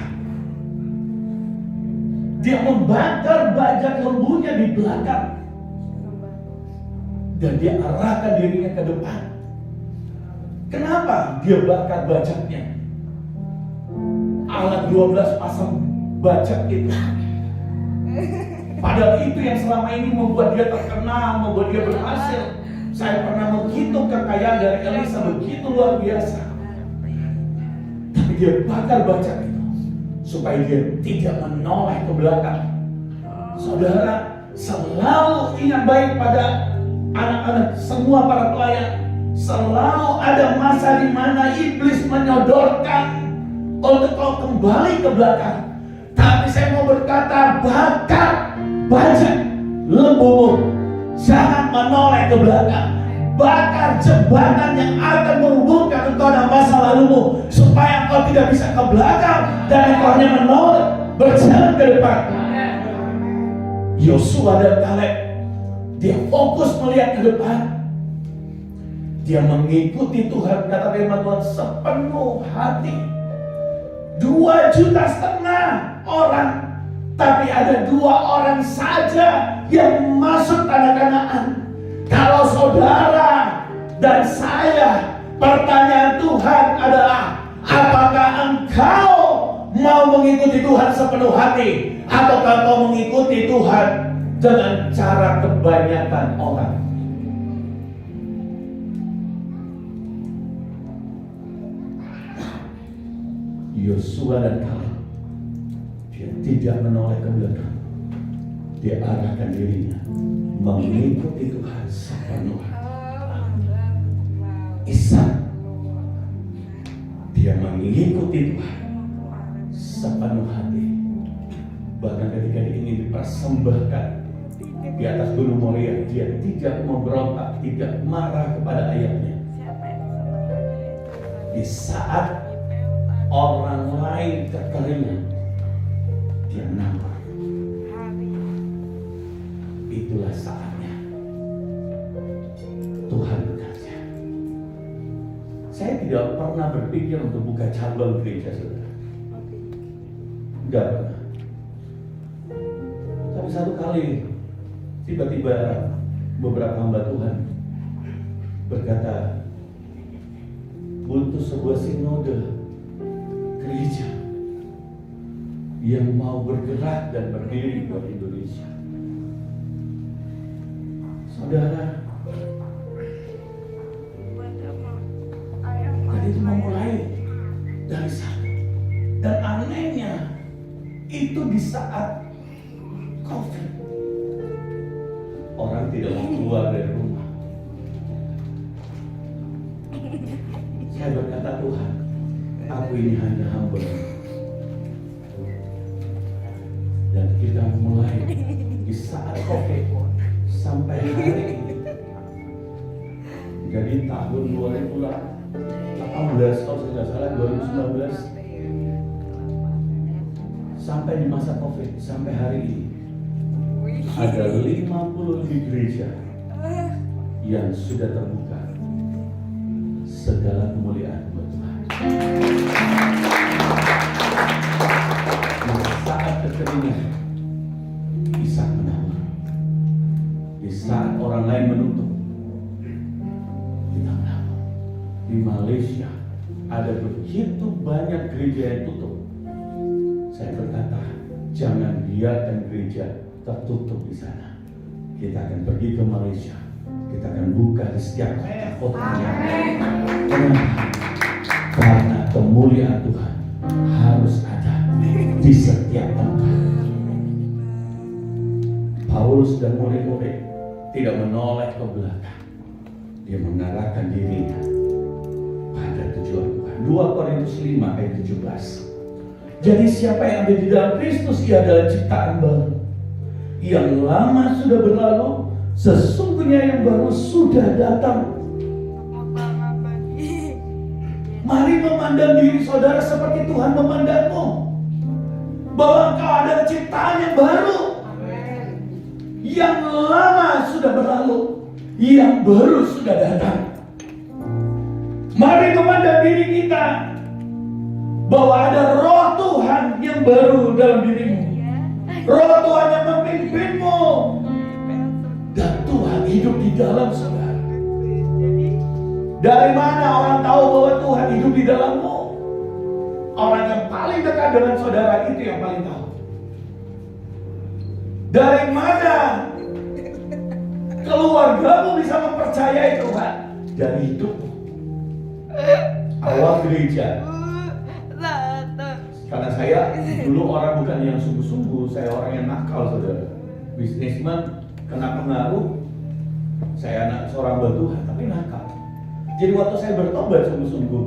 dia membakar bajak lembunya di belakang dan dia arahkan dirinya ke depan. Kenapa dia bakar bajaknya? Alat 12 pasang bajak itu, padahal itu yang selama ini membuat dia terkenal, membuat dia berhasil. Saya pernah menghitung kekayaan dari Elisa begitu luar biasa. Tapi dia bakar bajak itu supaya dia tidak menoleh ke belakang. Saudara, selalu ingat baik pada anak-anak, semua para pelayan. Selalu ada masa di mana iblis menyodorkan untuk kau kembali ke belakang. Tapi saya mau berkata, bakar bajak lembumu, jangan menoleh ke belakang. Bakar jembatan yang akan menghubungkan engkau dan masa lalumu, supaya engkau tidak bisa ke belakang dan engkau hanya menoleh, berjalan ke depan. Yosua dan Kaleb, dia fokus melihat ke depan. Dia mengikuti Tuhan, kata firman Tuhan, sepenuh hati. 2,5 juta orang, tapi ada 2 orang saja yang masuk tanah Kanaan. Kalau saudara dan saya, pertanyaan Tuhan adalah, apakah engkau mau mengikuti Tuhan sepenuh hati, ataukah kau mengikuti Tuhan dengan cara kebanyakan orang? Yosua dan Kaleb, dia tidak menoleh ke belakang. Dia arahkan dirinya mengikuti Tuhan sepenuhnya. Ishak, dia mengikuti Tuhan sepenuh hati. Bahkan ketika dia ingin dipersembahkan di atas gunung Moria, dia tidak memberontak, tidak marah kepada ayahnya. Di saat orang lain kekeringan, dia menabur. Itulah saatnya Tuhan bekerja. Saya tidak pernah berpikir untuk buka cabang gereja, saudara. Tidak pernah. Tapi satu kali tiba-tiba beberapa hamba Tuhan berkata, butuh sebuah sinode gereja yang mau bergerak dan berdiri buat Indonesia. Saudara, dan itu memulai dari sana. Dan anehnya itu di saat COVID, orang tidak mau keluar dari rumah. Saya berkata, Tuhan, aku ini hanya hamba. Dan kita mulai di saat COVID sampai hari ini. Jadi tahun 2018, kalau saya tidak salah 2019, sampai di masa COVID, sampai hari ini ada 50 lebih gereja yang sudah terbuka. Segala kemuliaan buat Tuhan. Di saat kekeringan, Ishak menabur. Di saat orang lain menutup, kita menabur. Di Malaysia ada begitu banyak gereja yang tutup. Saya berkata, jangan biarkan gereja tertutup di sana. Kita akan pergi ke Malaysia. Kita akan buka di setiap kota-kotanya. Karena kemuliaan Tuhan harus ada di setiap tempat. Paulus dan murid-murid tidak menoleh ke belakang. Dia mengarahkan dirinya pada tujuan Tuhan. 2 Korintus 5 ayat 17. Jadi siapa yang ada di dalam Kristus, ia adalah ciptaan baru. Yang lama sudah berlalu, sesungguhnya yang baru sudah datang. Mari memandang diri saudara seperti Tuhan memandangmu, bahwa engkau adalah ciptaan yang baru. Yang lama sudah berlalu, yang baru sudah datang. Mari memandang diri kita bahwa ada roh Tuhan yang baru dalam dirimu. Roh Tuhan yang memimpinmu. Dan Tuhan hidup di dalam saudara. Dari mana orang tahu bahwa Tuhan hidup di dalammu? Orang yang paling dekat dengan saudara itu yang paling tahu. Dari mana keluargamu bisa mempercayai Tuhan? Dari hidupmu. Awal gereja. Karena saya dulu orang bukan yang sungguh-sungguh, saya orang yang nakal, saudara. Bisnismen, kena pengaruh. Saya anak seorang hamba Tuhan, tapi nakal. Jadi waktu saya bertobat sungguh-sungguh,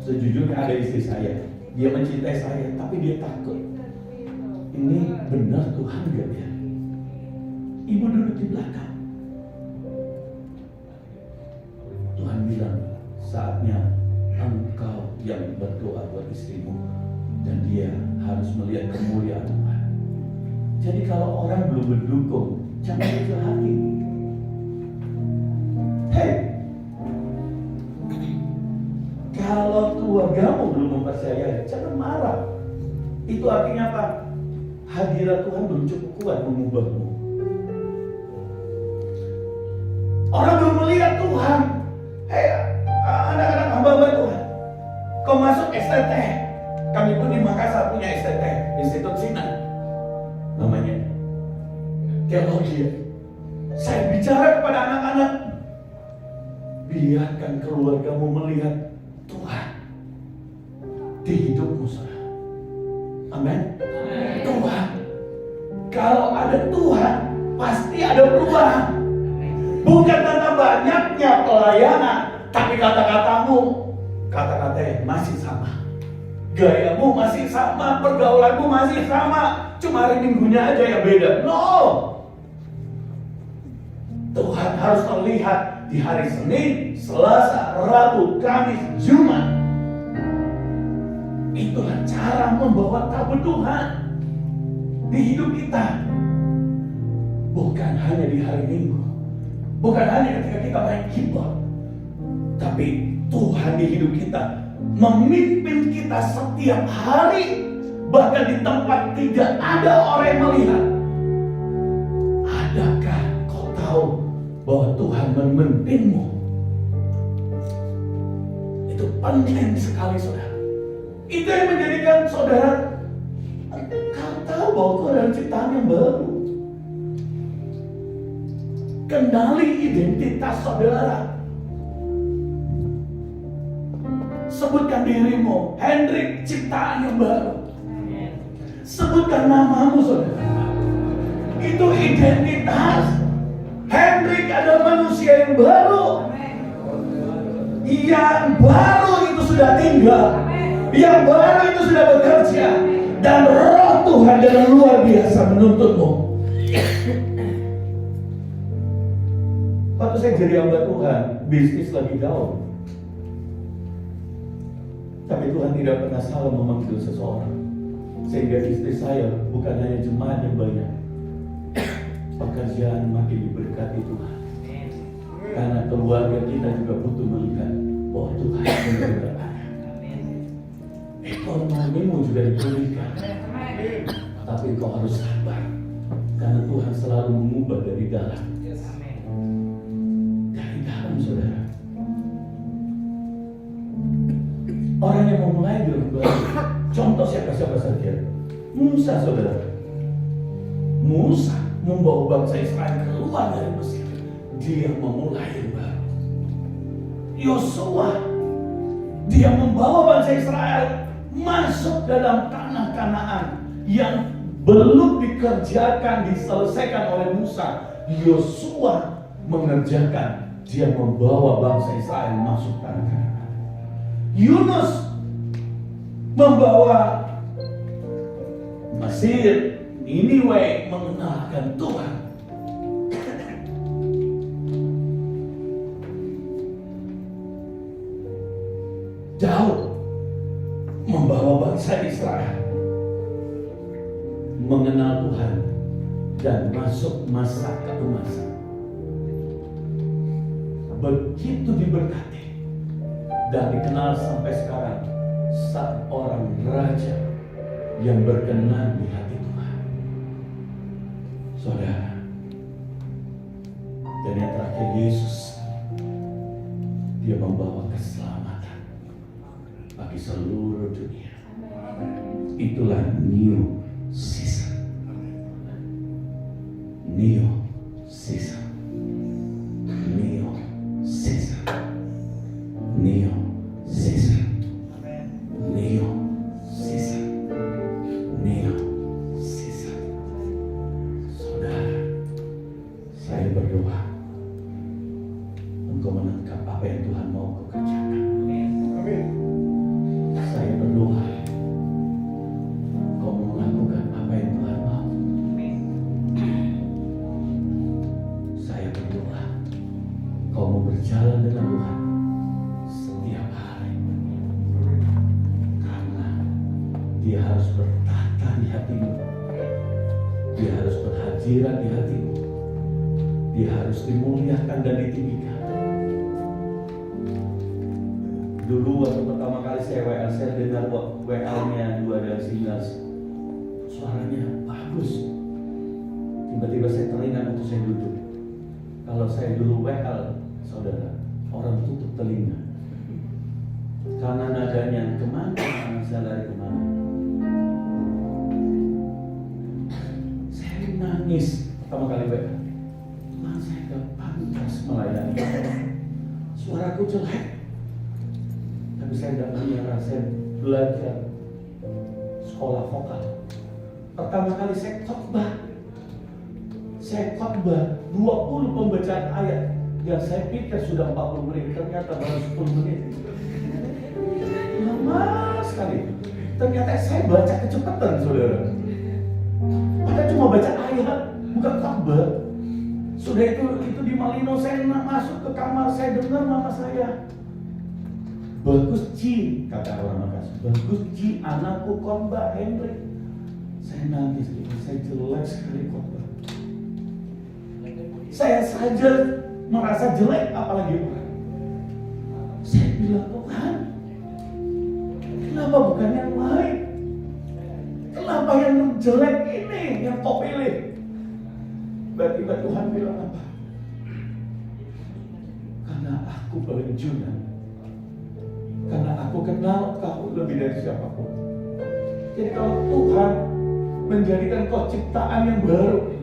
sejujurnya ada istri saya, dia mencintai saya, tapi dia takut. Ini benar Tuhan gak ya? Ibu duduk di belakang. Tuhan bilang, saatnya engkau yang berdoa buat istrimu, dan dia harus melihat kemuliaan Tuhan. Jadi kalau orang belum mendukung, jangan kecil hati. Hei, kalau keluargamu belum mempercayai, jangan marah. Itu artinya apa? Hadirat Tuhan belum cukup kuat mengubahmu. Orang belum melihat Tuhan. Hei, anak-anak hamba-hamba Tuhan, kau masuk STT. Kami pun di Makassar punya STT, Institut Sinan namanya, teologi. Saya bicara kepada anak-anak, biarkan keluargamu melihat Tuhan di hidupmu, saudara. Amin. Kalau ada Tuhan, pasti ada perubahan. Bukan karena banyaknya pelayanan, tapi kata-katamu, kata-katanya masih sama. Gayamu masih sama, pergaulanmu masih sama. Cuma hari Minggunya aja yang beda. No! Tuhan harus terlihat di hari Senin, Selasa, Rabu, Kamis, Jumat. Itulah cara membawa tabut Tuhan di hidup kita. Bukan hanya di hari Minggu, bukan hanya ketika kita main keyboard, tapi Tuhan di hidup kita memimpin kita setiap hari. Bahkan di tempat tidak ada orang yang melihat. Adakah kau tahu bahwa Tuhan memimpinmu? Itu penting sekali, saudara. Itu yang menjadikan saudara, kau tahu bahwa kau adalah ciptaan yang baru. Kenali identitas saudara. Sebutkan dirimu, Hendrik, ciptaan yang baru. Sebutkan namamu, saudara. Itu identitas. Hendrik adalah manusia yang baru. Yang baru itu sudah tinggal. Yang baru itu sudah bekerja. Dan roh Tuhan dengan luar biasa menuntutmu. Waktu saya jadi hamba Tuhan, bisnis lagi down. Tapi Tuhan tidak pernah salah memanggil seseorang. Sehingga istri saya bukan hanya jemaat yang banyak, pekerjaan makin diberkati Tuhan. Karena keluarga kita juga butuh melihat bahwa Tuhan benar-benar ada. Ekonomimu juga dipulihkan. Tapi kau harus sabar, karena Tuhan selalu mengubah dari dalam. Dari dalam, saudara. Orang yang memulai berubah. Contoh siapa-siapa saja. Musa, saudara. Musa membawa bangsa Israel keluar dari Mesir. Dia memulai yang baru. Yosua, dia membawa bangsa Israel masuk dalam tanah Kanaan yang belum dikerjakan, diselesaikan oleh Musa. Yosua mengerjakan, dia membawa bangsa Israel masuk tanah Kanaan. Yunus membawa Mesir, Niniwe mengenalkan Tuhan. Daud membawa bangsa Israel mengenal Tuhan dan masuk masa keemasan. Begitu diberkati dan dikenal sampai sekarang seorang raja yang berkenan di hati Tuhan. Saudara, dan yang terakhir Yesus, dia membawa keselamatan bagi seluruh dunia. Itulah new season. New season. New season. New season. New season. New season. Saudara, saya berdoa engkau menangkap apa yang Tuhan mau kau kerjakan. Saya berdoa kau melakukan apa yang Tuhan mau. Saya berdoa kau mau berjalan dengan Tuhan setiap hari. Karena dia harus bertata di hatimu. Dia harus berhadirat di hatimu. Dia harus dimuliakan dan ditinggikan. Dulu waktu pertama kali saya WL, saya dengar WL-nya 2 dan 19. Suaranya bagus. Tiba-tiba saya teringat waktu saya duduk. Kalau saya dulu WL, saudara, orang tutup telinga. Karena nadanya kemana, saya lari kemana. Saya nangis pertama kali WL. Tuhan, saya gak pantas melayani. Suaraku jelek. Tapi saya tidak menyerah, saya belajar sekolah vokal. Pertama kali saya khotbah saya khotbah 20 pembacaan ayat yang saya pikir sudah 40 menit, ternyata baru 10 menit. Lama sekali. Ternyata saya baca kecepatan, saudara. Padahal cuma baca ayat, bukan khotbah. Sudah itu di Malino, saya masuk ke kamar, saya dengar mama saya. Bagus Ji, kata orang Makassar. Bagus Ji, anakku khotbah Henry. Saya nangis, saya jelek sekali khotbah. Saya saja merasa jelek, apalagi Tuhan. Saya bilang, Tuhan, kenapa bukan yang lain? Kenapa yang jelek ini yang kau pilih? Tiba-tiba Tuhan bilang apa? Karena aku berjuang. Karena aku kenal kau lebih dari siapapun. Jadi kalau Tuhan menjadikan kau ciptaan yang baru,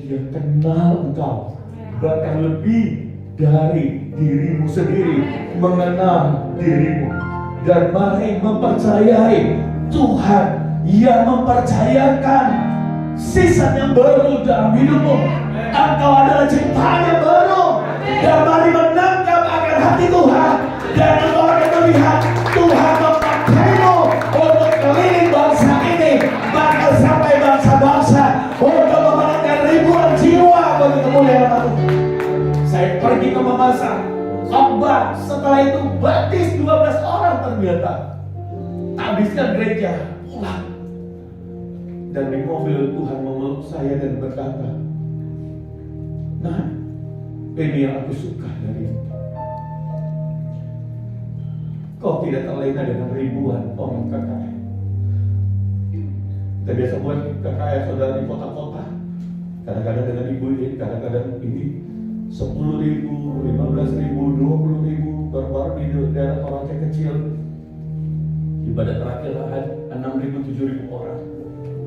Dia kenal engkau bahkan lebih dari dirimu sendiri, mengenal dirimu. Dan mari mempercayai Tuhan yang mempercayakan season yang baru dalam hidupmu. Engkau adalah ciptaan yang baru. Dan mari menangkap akan hati Tuhan. Dan engkau akan melihat Tuhan memakaimu untuk keliling bangsa ini, bahkan sampai bangsa-bangsa, untuk memenangkan ribuan jiwa bagi kemuliaan Tuhan. Saya pergi ke Mamasa, khotbah, setelah itu baptis 12 orang ternyata. Habiskan gereja, pulang. Dan di mobil Tuhan memeluk saya dan berkata, nah, ini yang aku suka dari kau tidak terlena dengan ribuan orang KKR. Kita biasa buat KKR saudara di kota-kota. Kadang-kadang dengan ibu ini, kadang-kadang ini 10.000, 15.000, 20.000, baru-baru di daerah orang kecil. Ibadah terakhir 6.000, 7.000 orang.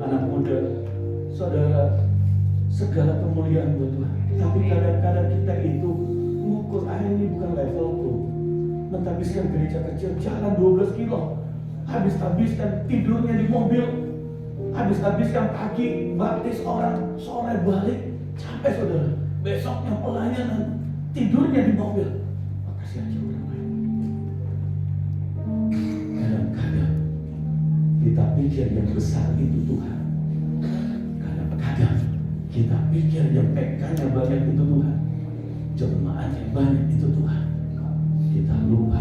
Anak muda, saudara, segala kemuliaan buat Tuhan. Tapi kadang-kadang kita itu mengukur ini bukan levelku. Menghabiskan gereja kecil, jalan 12 kilo, habiskan tidurnya di mobil, habiskan pagi baptis orang, sore balik, capek saudara. Besoknya pelayanan, tidurnya di mobil. Makasih aja orang lain. Kadang-kadang kita pikir yang besar itu Tuhan. Kadang-kadang kita pikir yang PK-nya banyak itu Tuhan, jemaatnya banyak itu Tuhan. Kita lupa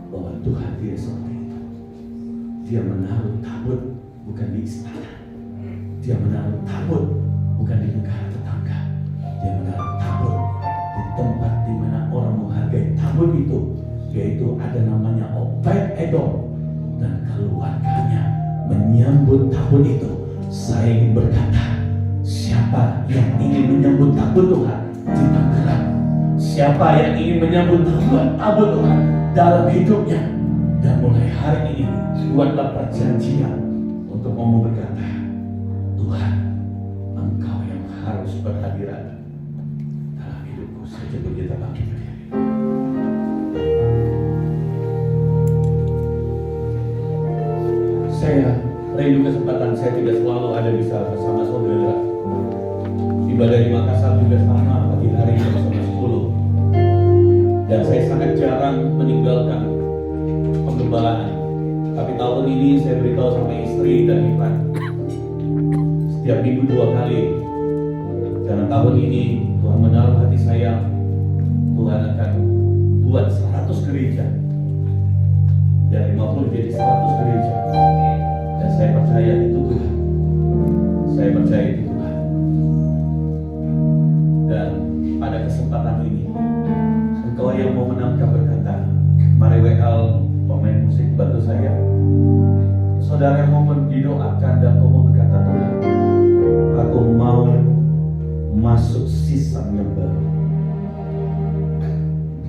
bahwa Tuhan tidak seperti itu. Dia menaruh tabut bukan di istana. Dia menaruh tabut bukan di negara tetangga. Dia menaruh tabut di tempat di mana orang menghargai tabut itu, yaitu ada namanya Obed-Edom dan keluarganya menyambut tabut itu. Saya ingin berkata, siapa yang ingin menyambut tabut Tuhan di Tangerang? Siapa yang ingin menyambut tabut Tuhan dalam hidupnya? Dan mulai hari ini buatlah perjanjian untuk mau berkata, Tuhan, Engkau yang harus berhadiran dalam hidupku. Saja kita bangkit berdiri. Saya rindu kesempatan saya tidak selalu ada bisa bersama saudara. Ibadah di Makassar juga sama pagi hari jam 10. Dan saya sangat jarang meninggalkan penggembalaan. Tapi tahun ini saya beritahu sama istri dan Ivan, setiap minggu 2 kali. Karena tahun ini Tuhan menaruh hati saya, Tuhan akan buat 100 gereja. Dari 50 jadi 100 gereja. Dan saya percaya itu Tuhan. Saya percaya itu Tuhan. Dan pada kesempatan ini, engkau yang mau menangkap berkata, mari WL pemain musik bantu saya. Saudara yang mau didoakan dan kau mau berkata, Tuhan, aku mau masuk season yang baru.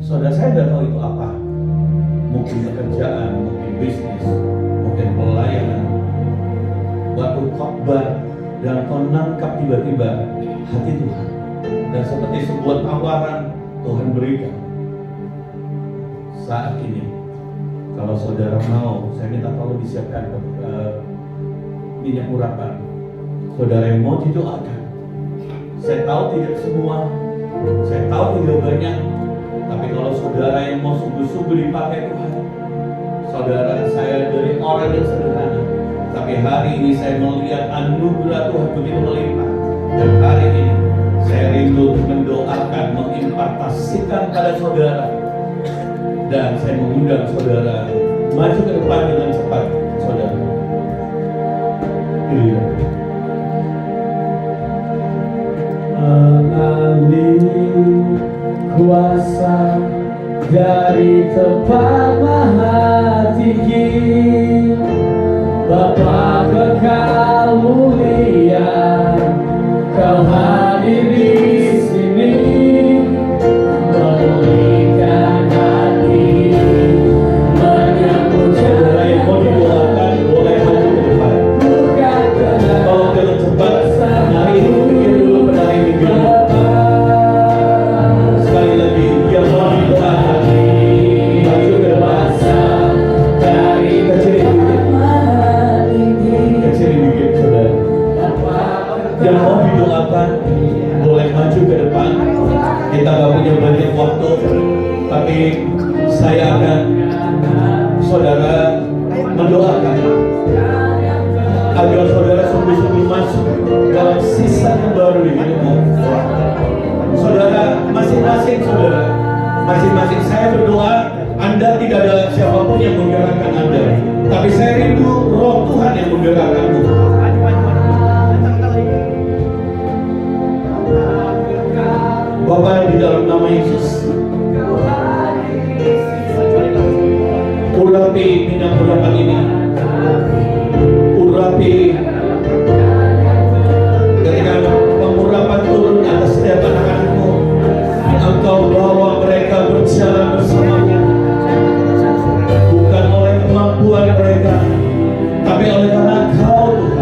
Saudara, saya tidak tahu itu apa. Mungkin pekerjaan, mungkin bisnis, mungkin pelayanan. Waktu khotbah dan kau nangkap tiba-tiba hati Tuhan. Dan seperti sebuah tawaran Tuhan berikan. Saat ini, kalau saudara mau, saya minta tolong disiapkan minyak urapan. Saudara yang mau didoakan, Saya tahu tidak semua, saya tahu tidak banyak, tapi kalau saudara yang mau sungguh-sungguh dipakai Tuhan, saudara, saya dari orang yang sederhana, tapi hari ini saya melihat anugerah Tuhan begitu melimpah. Dan hari ini saya rindu untuk mendoakan, mengimpartasikan pada saudara. Dan saya mengundang saudara maju ke depan dengan cepat, saudara. Iya. Mengalir kuasa dari tempat maha tinggi, Bapa kekal mulia, Kau hadir di sini, memulihkan hati, menyambut Saudara yang mau didoakan boleh maju ke depan. bukan Tolong dengan cepat menari pikir dulu, menari pikir dulu. Sekali lagi, yang mau didoakan maju ke depan. dari Kecilin dikit saudara. Yang mau didoakan boleh maju ke depan. Kita gak punya banyak waktu, tapi saya akan saudara mendoakan agar saudara sungguh-sungguh masuk dalam sisa yang baru di hidupmu. Saudara, masing-masing saudara, masing-masing saya berdoa, Anda tidak ada siapapun yang menggerakkan Anda, tapi saya rindu Roh Tuhan yang menggerakkanmu. Bapak di dalam nama Yesus, urapi minyak urapan ini, urapi ketika pengurapan turun atas setiap anak-anakmu, Engkau bawa mereka berjalan bersamamu, bukan oleh kemampuan mereka, tapi oleh karena Engkau Tuhan.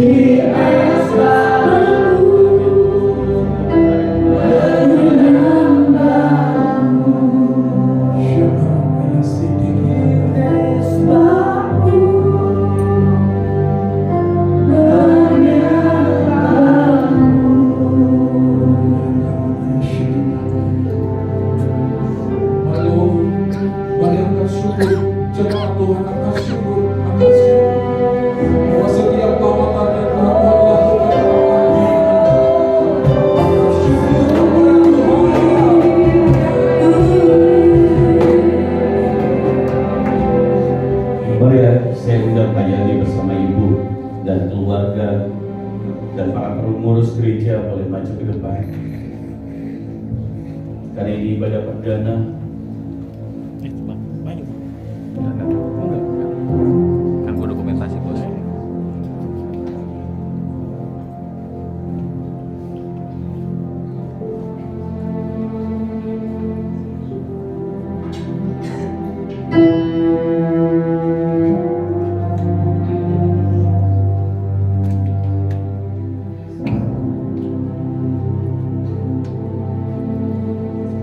di atas batu menambahmu. Lalu mari angkat syukur, jemaat Tuhan angkat syukur, angkat syukur. Bahwa setiap lawatan yang telah Tuhan lakukan dalam hati, angkat syukur kepada Tuhan. Mari ya, saya undang Pak Yani bersama Ibu dan keluarga dan para pengurus gereja boleh maju ke depan. Karena ini ibadah perdana. Ganggu dokumentasi bos.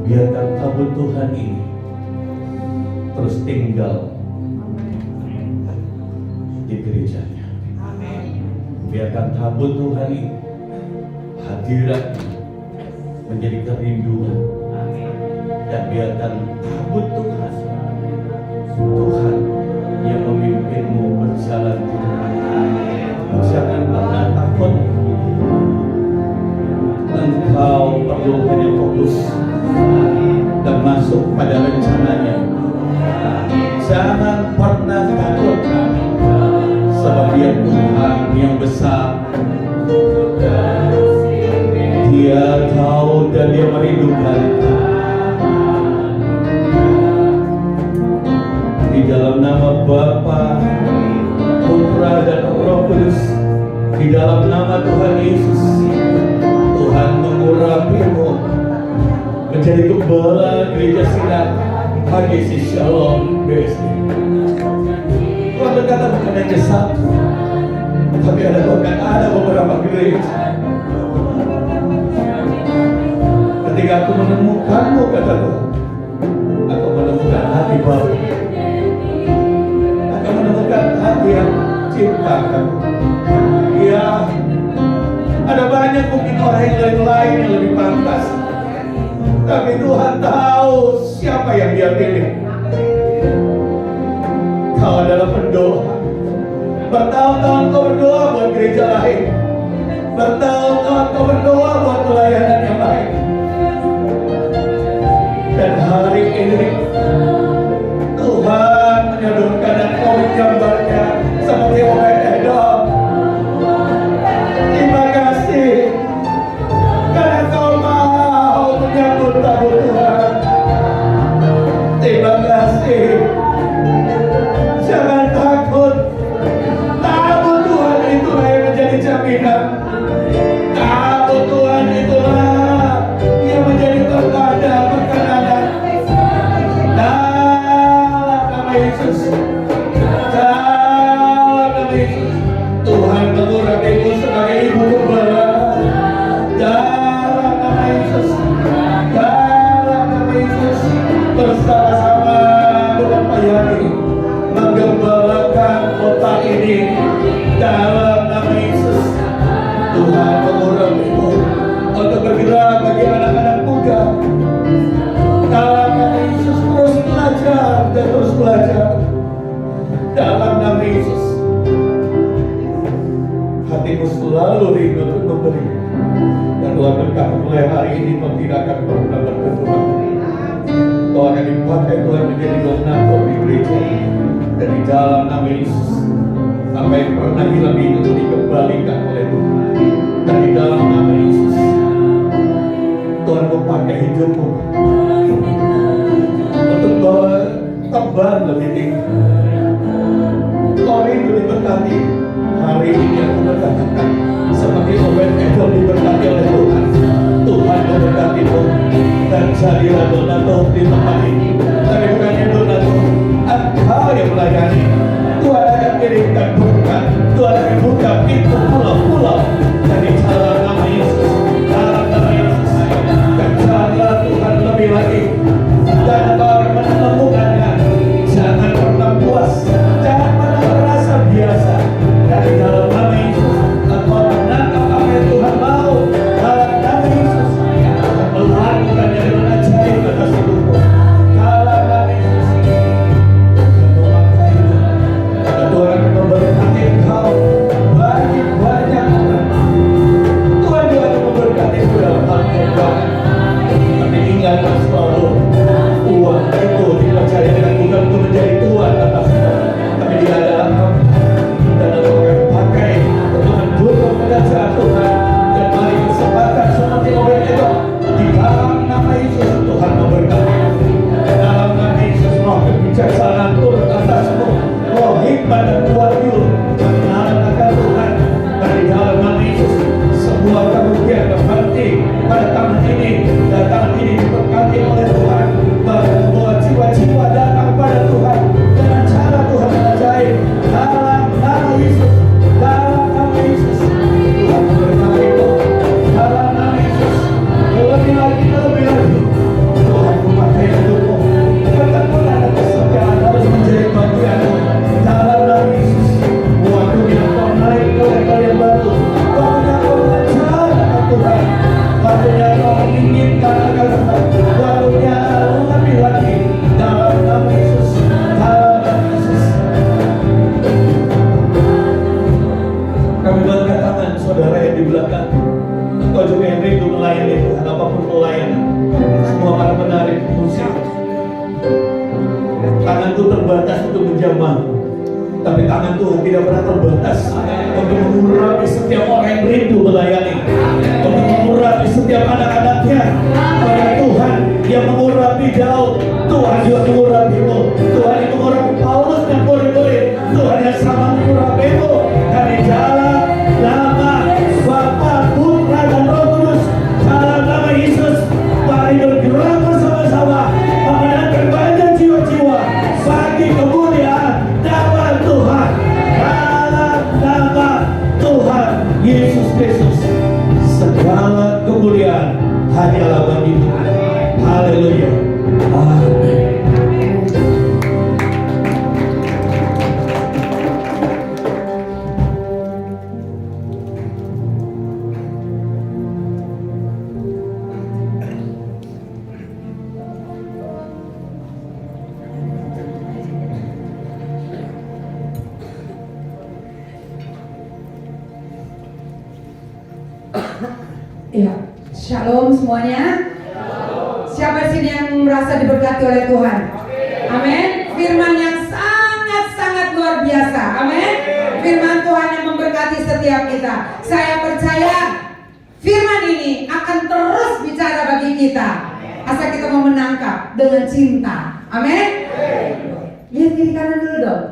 Biarkan tabut Tuhan ini terus tinggal di gerejanya. Biarkan tabut Tuhan ini hadirat menjadi kerinduan. Dan biarkan tabut Tuhan yang memimpinmu berjalan di depan. Jangan pernah takut. Engkau perlu hanya fokus dan masuk pada rencananya. Jangan pernah takut, sebab Dia Tuhan yang besar. Dia tahu dan Dia merindukan. Di dalam nama Bapa, Putra dan Roh Kudus, di dalam nama Tuhan Yesus, Tuhan mengurapimu menjadi gembala gereja Sinar HGC Shalom BSD. Tuhan berkata bukan hanya satu, tapi ada beberapa gereja. Ketika aku menemukanmu, kata Tuhan, aku menemukan hati baru. Aku menemukan hati yang cinta kamu. Ya, ada banyak mungkin orang yang lain yang lebih pantas, tapi Tuhan tahu siapa yang Dia pilih. Kau adalah pendoa. Bertahun-tahun kau berdoa buat gereja lain. Bertahun-tahun kau berdoa buat pelayanan yang lain. Dan hari ini Tuhan menyodorkan dan kau menggambarnya seperti Obed-Edom. Terima kasih karena kau mau menyambut tabut Tuhan. Terima kasih. Jangan takut. Tabut Tuhan itulah yang menjadi jaminan. Tabut Tuhan itulah yang menjadi pertanda perkenanan. Dalam nama Yesus. Dalam nama Yesus. Tuhan mengurapimu sebagai ibu gembala. Dalam nama Yesus. Dalam nama Yesus. Bersama-sama dengan Pak Yani menggembalakan kota ini. Dalam nama Yesus. Tuhan mengurapimu untuk bergerak bagi anak-anak muda. Dalam nama Yesus, terus belajar dan terus belajar. Dalam nama Yesus. Hatimu selalu rindu untuk memberi. Dan Tuhan berkata mulai hari ini kau tidak akan pernah berkecuali. Kau akan dipakai Tuhan menjadi donatur di gereja. Dan di dalam nama Yesus, apa yang pernah hilang itu dikembalikan oleh Tuhan. Dan di dalam nama Yesus, Tuhan memakai hidupmu untuk bawa terbang lebih tinggi. Kau rindu diberkati. Hari ini aku berkatakan seperti Obed-Edom diberkati oleh Tuhan. Tuhan memberkatimu dan jadilah donatur di tempat ini. Tapi bukannya donatur, engkau yang melayani. Tuhan akan kirimkan berkat. Tuhan akan buka pintu pulau-pulau dari dalam nama Yesus. Dalam nama Yesus, kejarlah Tuhan lebih lagi. Dan engkau akan menemukannya. Jangan pernah puas, jangan pernah merasa biasa. Dari dalam nama Yesus, engkau menangkap apa yang Tuhan mau. Dalam nama Yesus, akan melakukannya dengan ajaib atas hidupmu. Dalam nama Yesus, Tuhan akan memberkati engkau bagi banyak orang. Tuhan juga akan memberkati engkau dalam hal keuangan. Tapi ingatlah selalu, uang itu dipercaya dengan bukan untuk menjadi tuan atasnya, tapi dia adalah harta. Dan engkau akan pakai untuk mendukung pekerjaan Tuhan. Dan mari kesempatan seperti orang itu di dalam nama Yesus, Tuhan memberkati. Dalam nama Yesus, roh kebijaksanaan turun atasmu, roh hikmat dan wahyu mengenal akan Tuhan. Dan di dalam nama Yesus, semua kerugian berhenti pada tahun ini, dan tahun ini diberkati oleh Tuhan. Bahwa jiwa-jiwa datang pada Tuhan dengan cara Tuhan yang ajaib. Dalam nama Yesus, dalam nama Yesus, Tuhan memberkatimu. Dalam nama Yesus, lebih lagi, Tuhan memakai hidupmu. Katakanlah ada kesetiaan harus menjadi bagianmu. Dalam nama Yesus, waktunya kau naik ke level yang baru. Waktunya kau belajar akan Tuhan. Waktunya kau menginginkan akan Tuhan. Waktunya lebih lagi. Dalam nama Yesus, dalam nama Yesus. Kami bangga tangan saudara yang di belakang. Engkau juga yang rindu melayani Tuhan, apapun pelayanan. Semua para penarik musik. Tanganku terbatas untuk menjamah, tapi tangan Tuhan tidak pernah terbatas untuk mengurapi setiap orang yang rindu melayani, untuk mengurapi setiap anak-anaknya. Pada Tuhan yang mengurapi Daud, Tuhan juga mengurapimu. Tuhan yang mengurapi Paulus dan murid-murid, Tuhan yang sama mengurapimu. Dari dalam nama Bapa, Putra dan Roh Kudus, dalam nama Yesus, mari bergerak bersama-sama memenangkan banyak jiwa-jiwa bagi kemuliaan nama Tuhan. Dalam nama Tuhan Yesus Kristus, segala kemuliaan hanyalah bagi Tuhan. Haleluya. Amin. Ya, shalom semuanya. Siapa sini yang merasa diberkati oleh Tuhan? Amin. Firman yang sangat-sangat luar biasa. Amin. Firman Tuhan yang memberkati setiap kita. Saya percaya firman ini akan terus bicara bagi kita. Asal kita mau menangkap dengan cinta. Amin. Lihat kiri kanan dulu dong.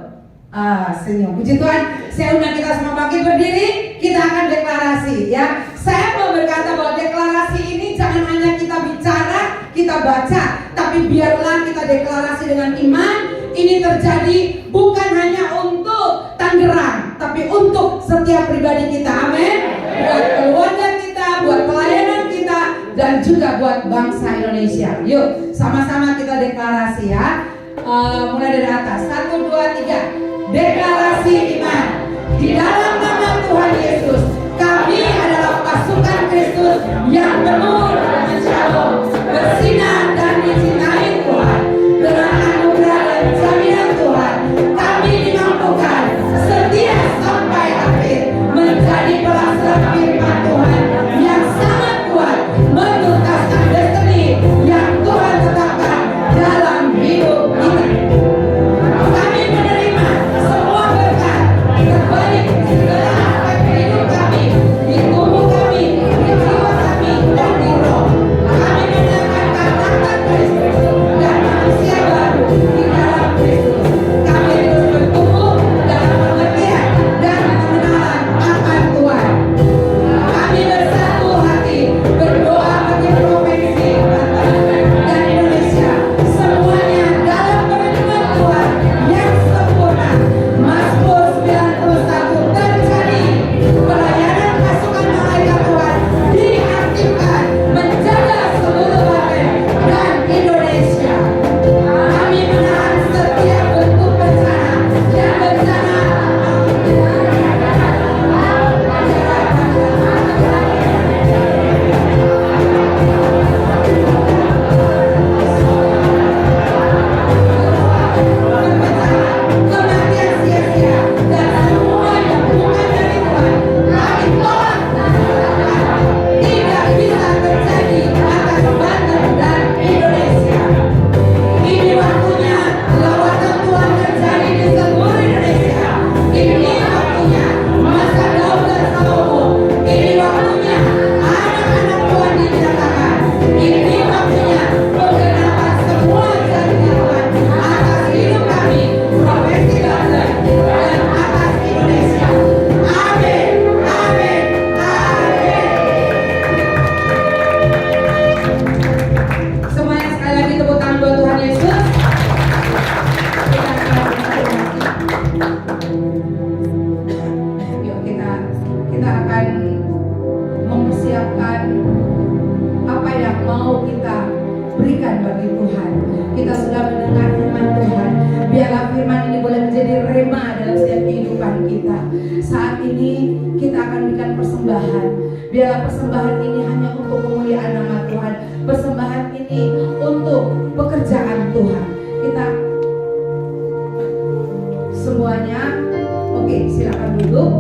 Senyum. Puji Tuhan. Saya undang kita semua bangkit berdiri. Kita akan deklarasi, ya. Saya mau berkata bahwa deklarasi ini jangan hanya kita bicara, kita baca, tapi biarlah kita deklarasi dengan iman. Ini terjadi bukan hanya untuk Tangerang, tapi untuk setiap pribadi kita. Amin. Buat keluarga kita, buat pelayanan kita, dan juga buat bangsa Indonesia. Yuk, sama-sama kita deklarasi, ya. Mulai dari atas. 1, 2, 3. Deklarasi iman. Di dalam nama Tuhan Yesus, kami adalah pasukan Kristus yang penuh dengan shalom, bersinar dan dicintai Tuhan. Dengan anugerah dan jaminan Tuhan, kami dimampukan setia sampai akhir, menjadi pelaksana firman Tuhan yang sangat kuat, menuntaskan destiny yang Tuhan tetapkan dalam hidup kita. Kami menerima semua berkat terbaik segala aspek hidup kami kebaikan bagi Tuhan. Kita sudah mendengar firman Tuhan. Biarlah firman ini boleh menjadi rema dalam setiap kehidupan kita. Saat ini kita akan berikan persembahan. Biarlah persembahan ini hanya untuk kemuliaan nama Tuhan. Persembahan ini untuk pekerjaan Tuhan. Kita semuanya, oke, silakan duduk.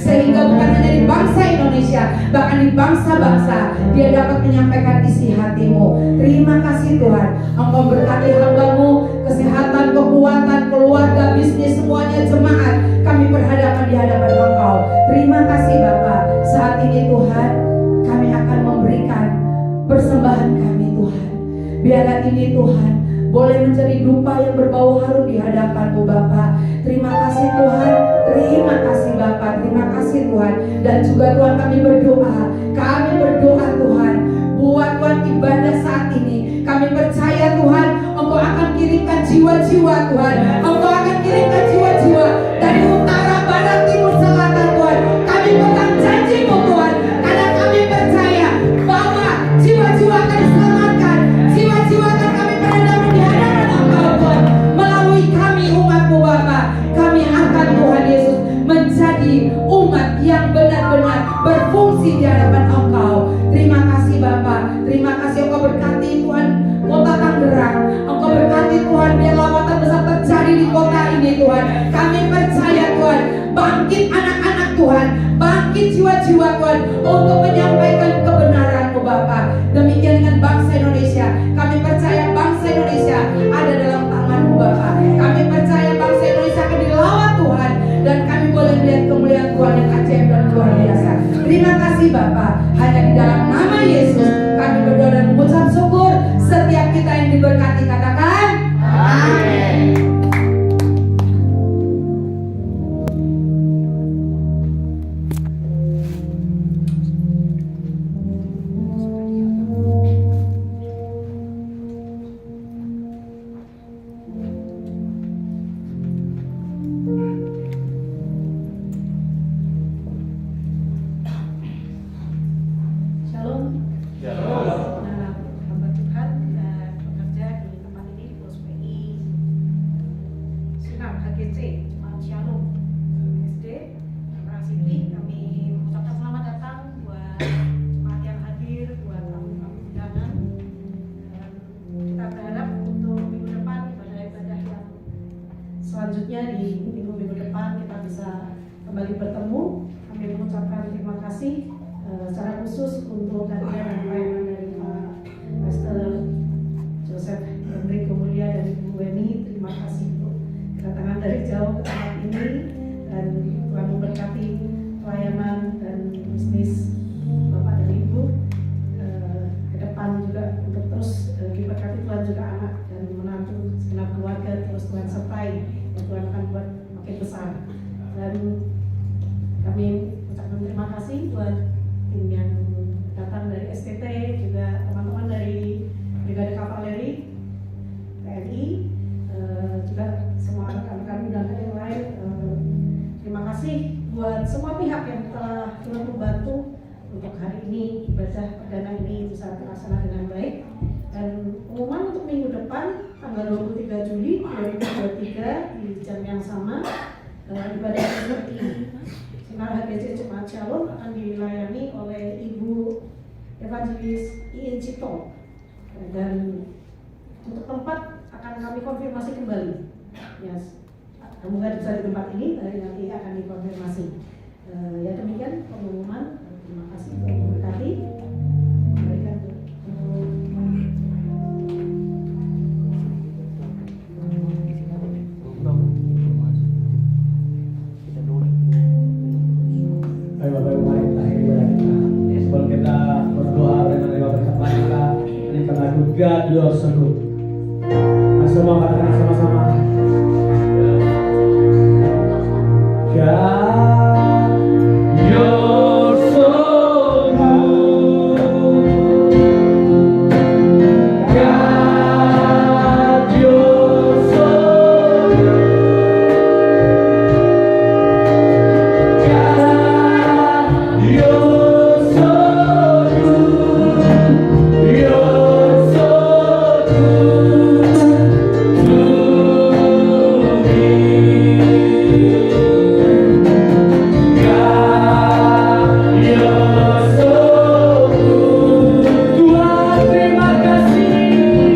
Sehingga bukan hanya di bangsa Indonesia, bahkan di bangsa-bangsa dia dapat menyampaikan isi hatimu. Terima kasih Tuhan, Engkau berkati hamba-Mu, kesehatan, kekuatan, keluarga, bisnis, semuanya jemaat kami berhadapan di hadapan Engkau. Terima kasih Bapa. Saat ini Tuhan, kami akan memberikan persembahan kami Tuhan. Biarlah ini Tuhan boleh menjadi dupa yang berbau harum di hadapan-Mu Bapa. Terima kasih Tuhan, terima kasih Bapa, terima kasih Tuhan. Dan juga Tuhan kami berdoa Tuhan, buat Tuhan ibadah saat ini. Kami percaya Tuhan, Engkau akan kirimkan jiwa-jiwa Tuhan. Engkau akan kirimkan jiwa-jiwa dari utara, barat, timur, selatan Tuhan. Kami pegang janji-Mu Tuhan, karena kami percaya bahwa jiwa-jiwa akan diselamatkan, jiwa-jiwa akan kami berhadapan di hadapan Engkau Tuhan. Melalui kami umat-Mu Bapa, kami akan Tuhan Yesus menjadi umat yang benar-benar berfungsi di hadapan Engkau. Terima kasih Bapa, terima kasih Engkau berkati Tuhan kota Tangerang. Engkau berkati Tuhan, biar lawatan besar terjadi di kota ini Tuhan. Kami percaya Tuhan, bangkit anak-anak Tuhan, bangkit jiwa-jiwa Tuhan untuk menyampaikan kebenaran-Mu Bapa. Tuhan yang ajaib dan luar biasa. Terima kasih Bapak. Hanya di dalam nama Yesus kami berdoa dan mengucap syukur. Setiap kita yang diberkati katakan amin. Selanjutnya di minggu depan kita bisa kembali bertemu. Kami mengucapkan terima kasih secara khusus untuk kehadiran dan pelayanan dari Pak Pastor Joseph Hendrik Kemulia dan Ibu Weni. Terima kasih untuk kedatangan dari jauh ke tempat ini, dan Tuhan memberkati pelayanan dan bisnis Bapak dan Ibu ke depan juga, untuk terus diberkati Tuhan juga anak dan menantu segenap keluarga terus Tuhan sertai. Tuhan akan buat makin besar. Dan kami ucapkan terima kasih buat tim yang datang dari STT, juga teman-teman dari Brigade Kavaleri TNI, juga semua rekan-rekan dan yang lain. Terima kasih buat semua pihak yang telah Tuhan membantu untuk hari ini ibadah perdana ini bisa terlaksana dengan baik. Dan pengumuman untuk minggu depan tanggal 23 Juli 2023 di jam yang sama, ibadah seperti Sinar HGC Jemaat Shalom akan dilayani oleh Ibu Evangelis Iin Cito, dan untuk tempat akan kami konfirmasi kembali. Yes. Semoga bisa di tempat ini, nanti akan dikonfirmasi. Ya demikian pengumuman. Terima kasih, Tuhan memberkati. Ayo Bapak Ibu, mari kita akhiri ibadah kita. Sebelum kita berdoa dan menerima berkat kita, ini tengah God your so good. Nah, semua katakan sama-sama. God, you're so good. God, you're so good. God, you're so good. You're so good to me. God, you're so good. Tuhan, terima kasih.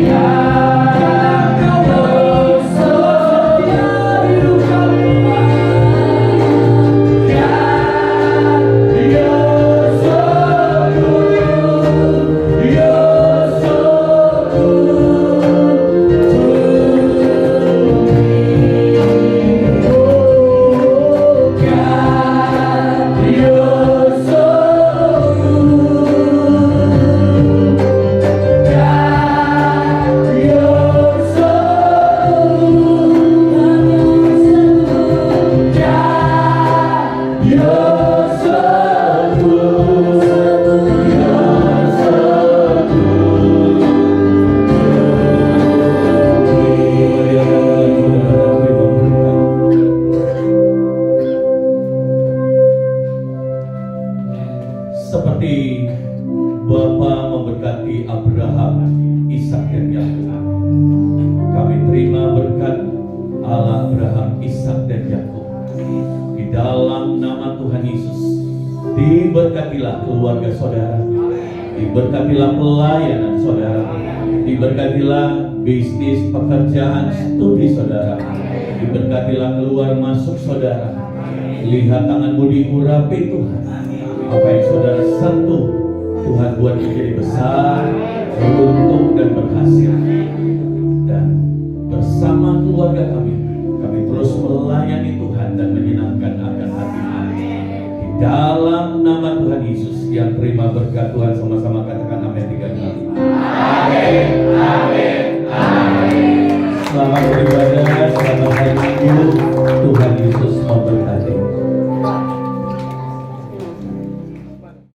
God, you're so good. Hidup kami. God, you're so good. You're so good to me. Oh, God, you're so good. God, you're so good. God, you're so good. You're so Seperti Bapa memberkati Abraham, Ishak dan Yakub, kami terima berkat Allah Abraham, Ishak dan Yakub. Di dalam nama Tuhan Yesus, diberkatilah keluarga saudara, diberkatilah pelayanan saudara, diberkatilah bisnis, pekerjaan, studi saudara, diberkatilah keluar masuk saudara. Lihat tanganmu diurapi Tuhan. Apa yang saudara sentuh, Tuhan buat menjadi besar, beruntung dan berhasil. Dan bersama keluarga kami terus melayani Tuhan dan menyenangkan akan hati-Nya. dalam nama Tuhan Yesus yang terima berkat Tuhan sama-sama katakan amin 3 kali. Amin, amin, amin. Selamat beribadah, selamat hari Minggu. Tuhan Yesus memberkati.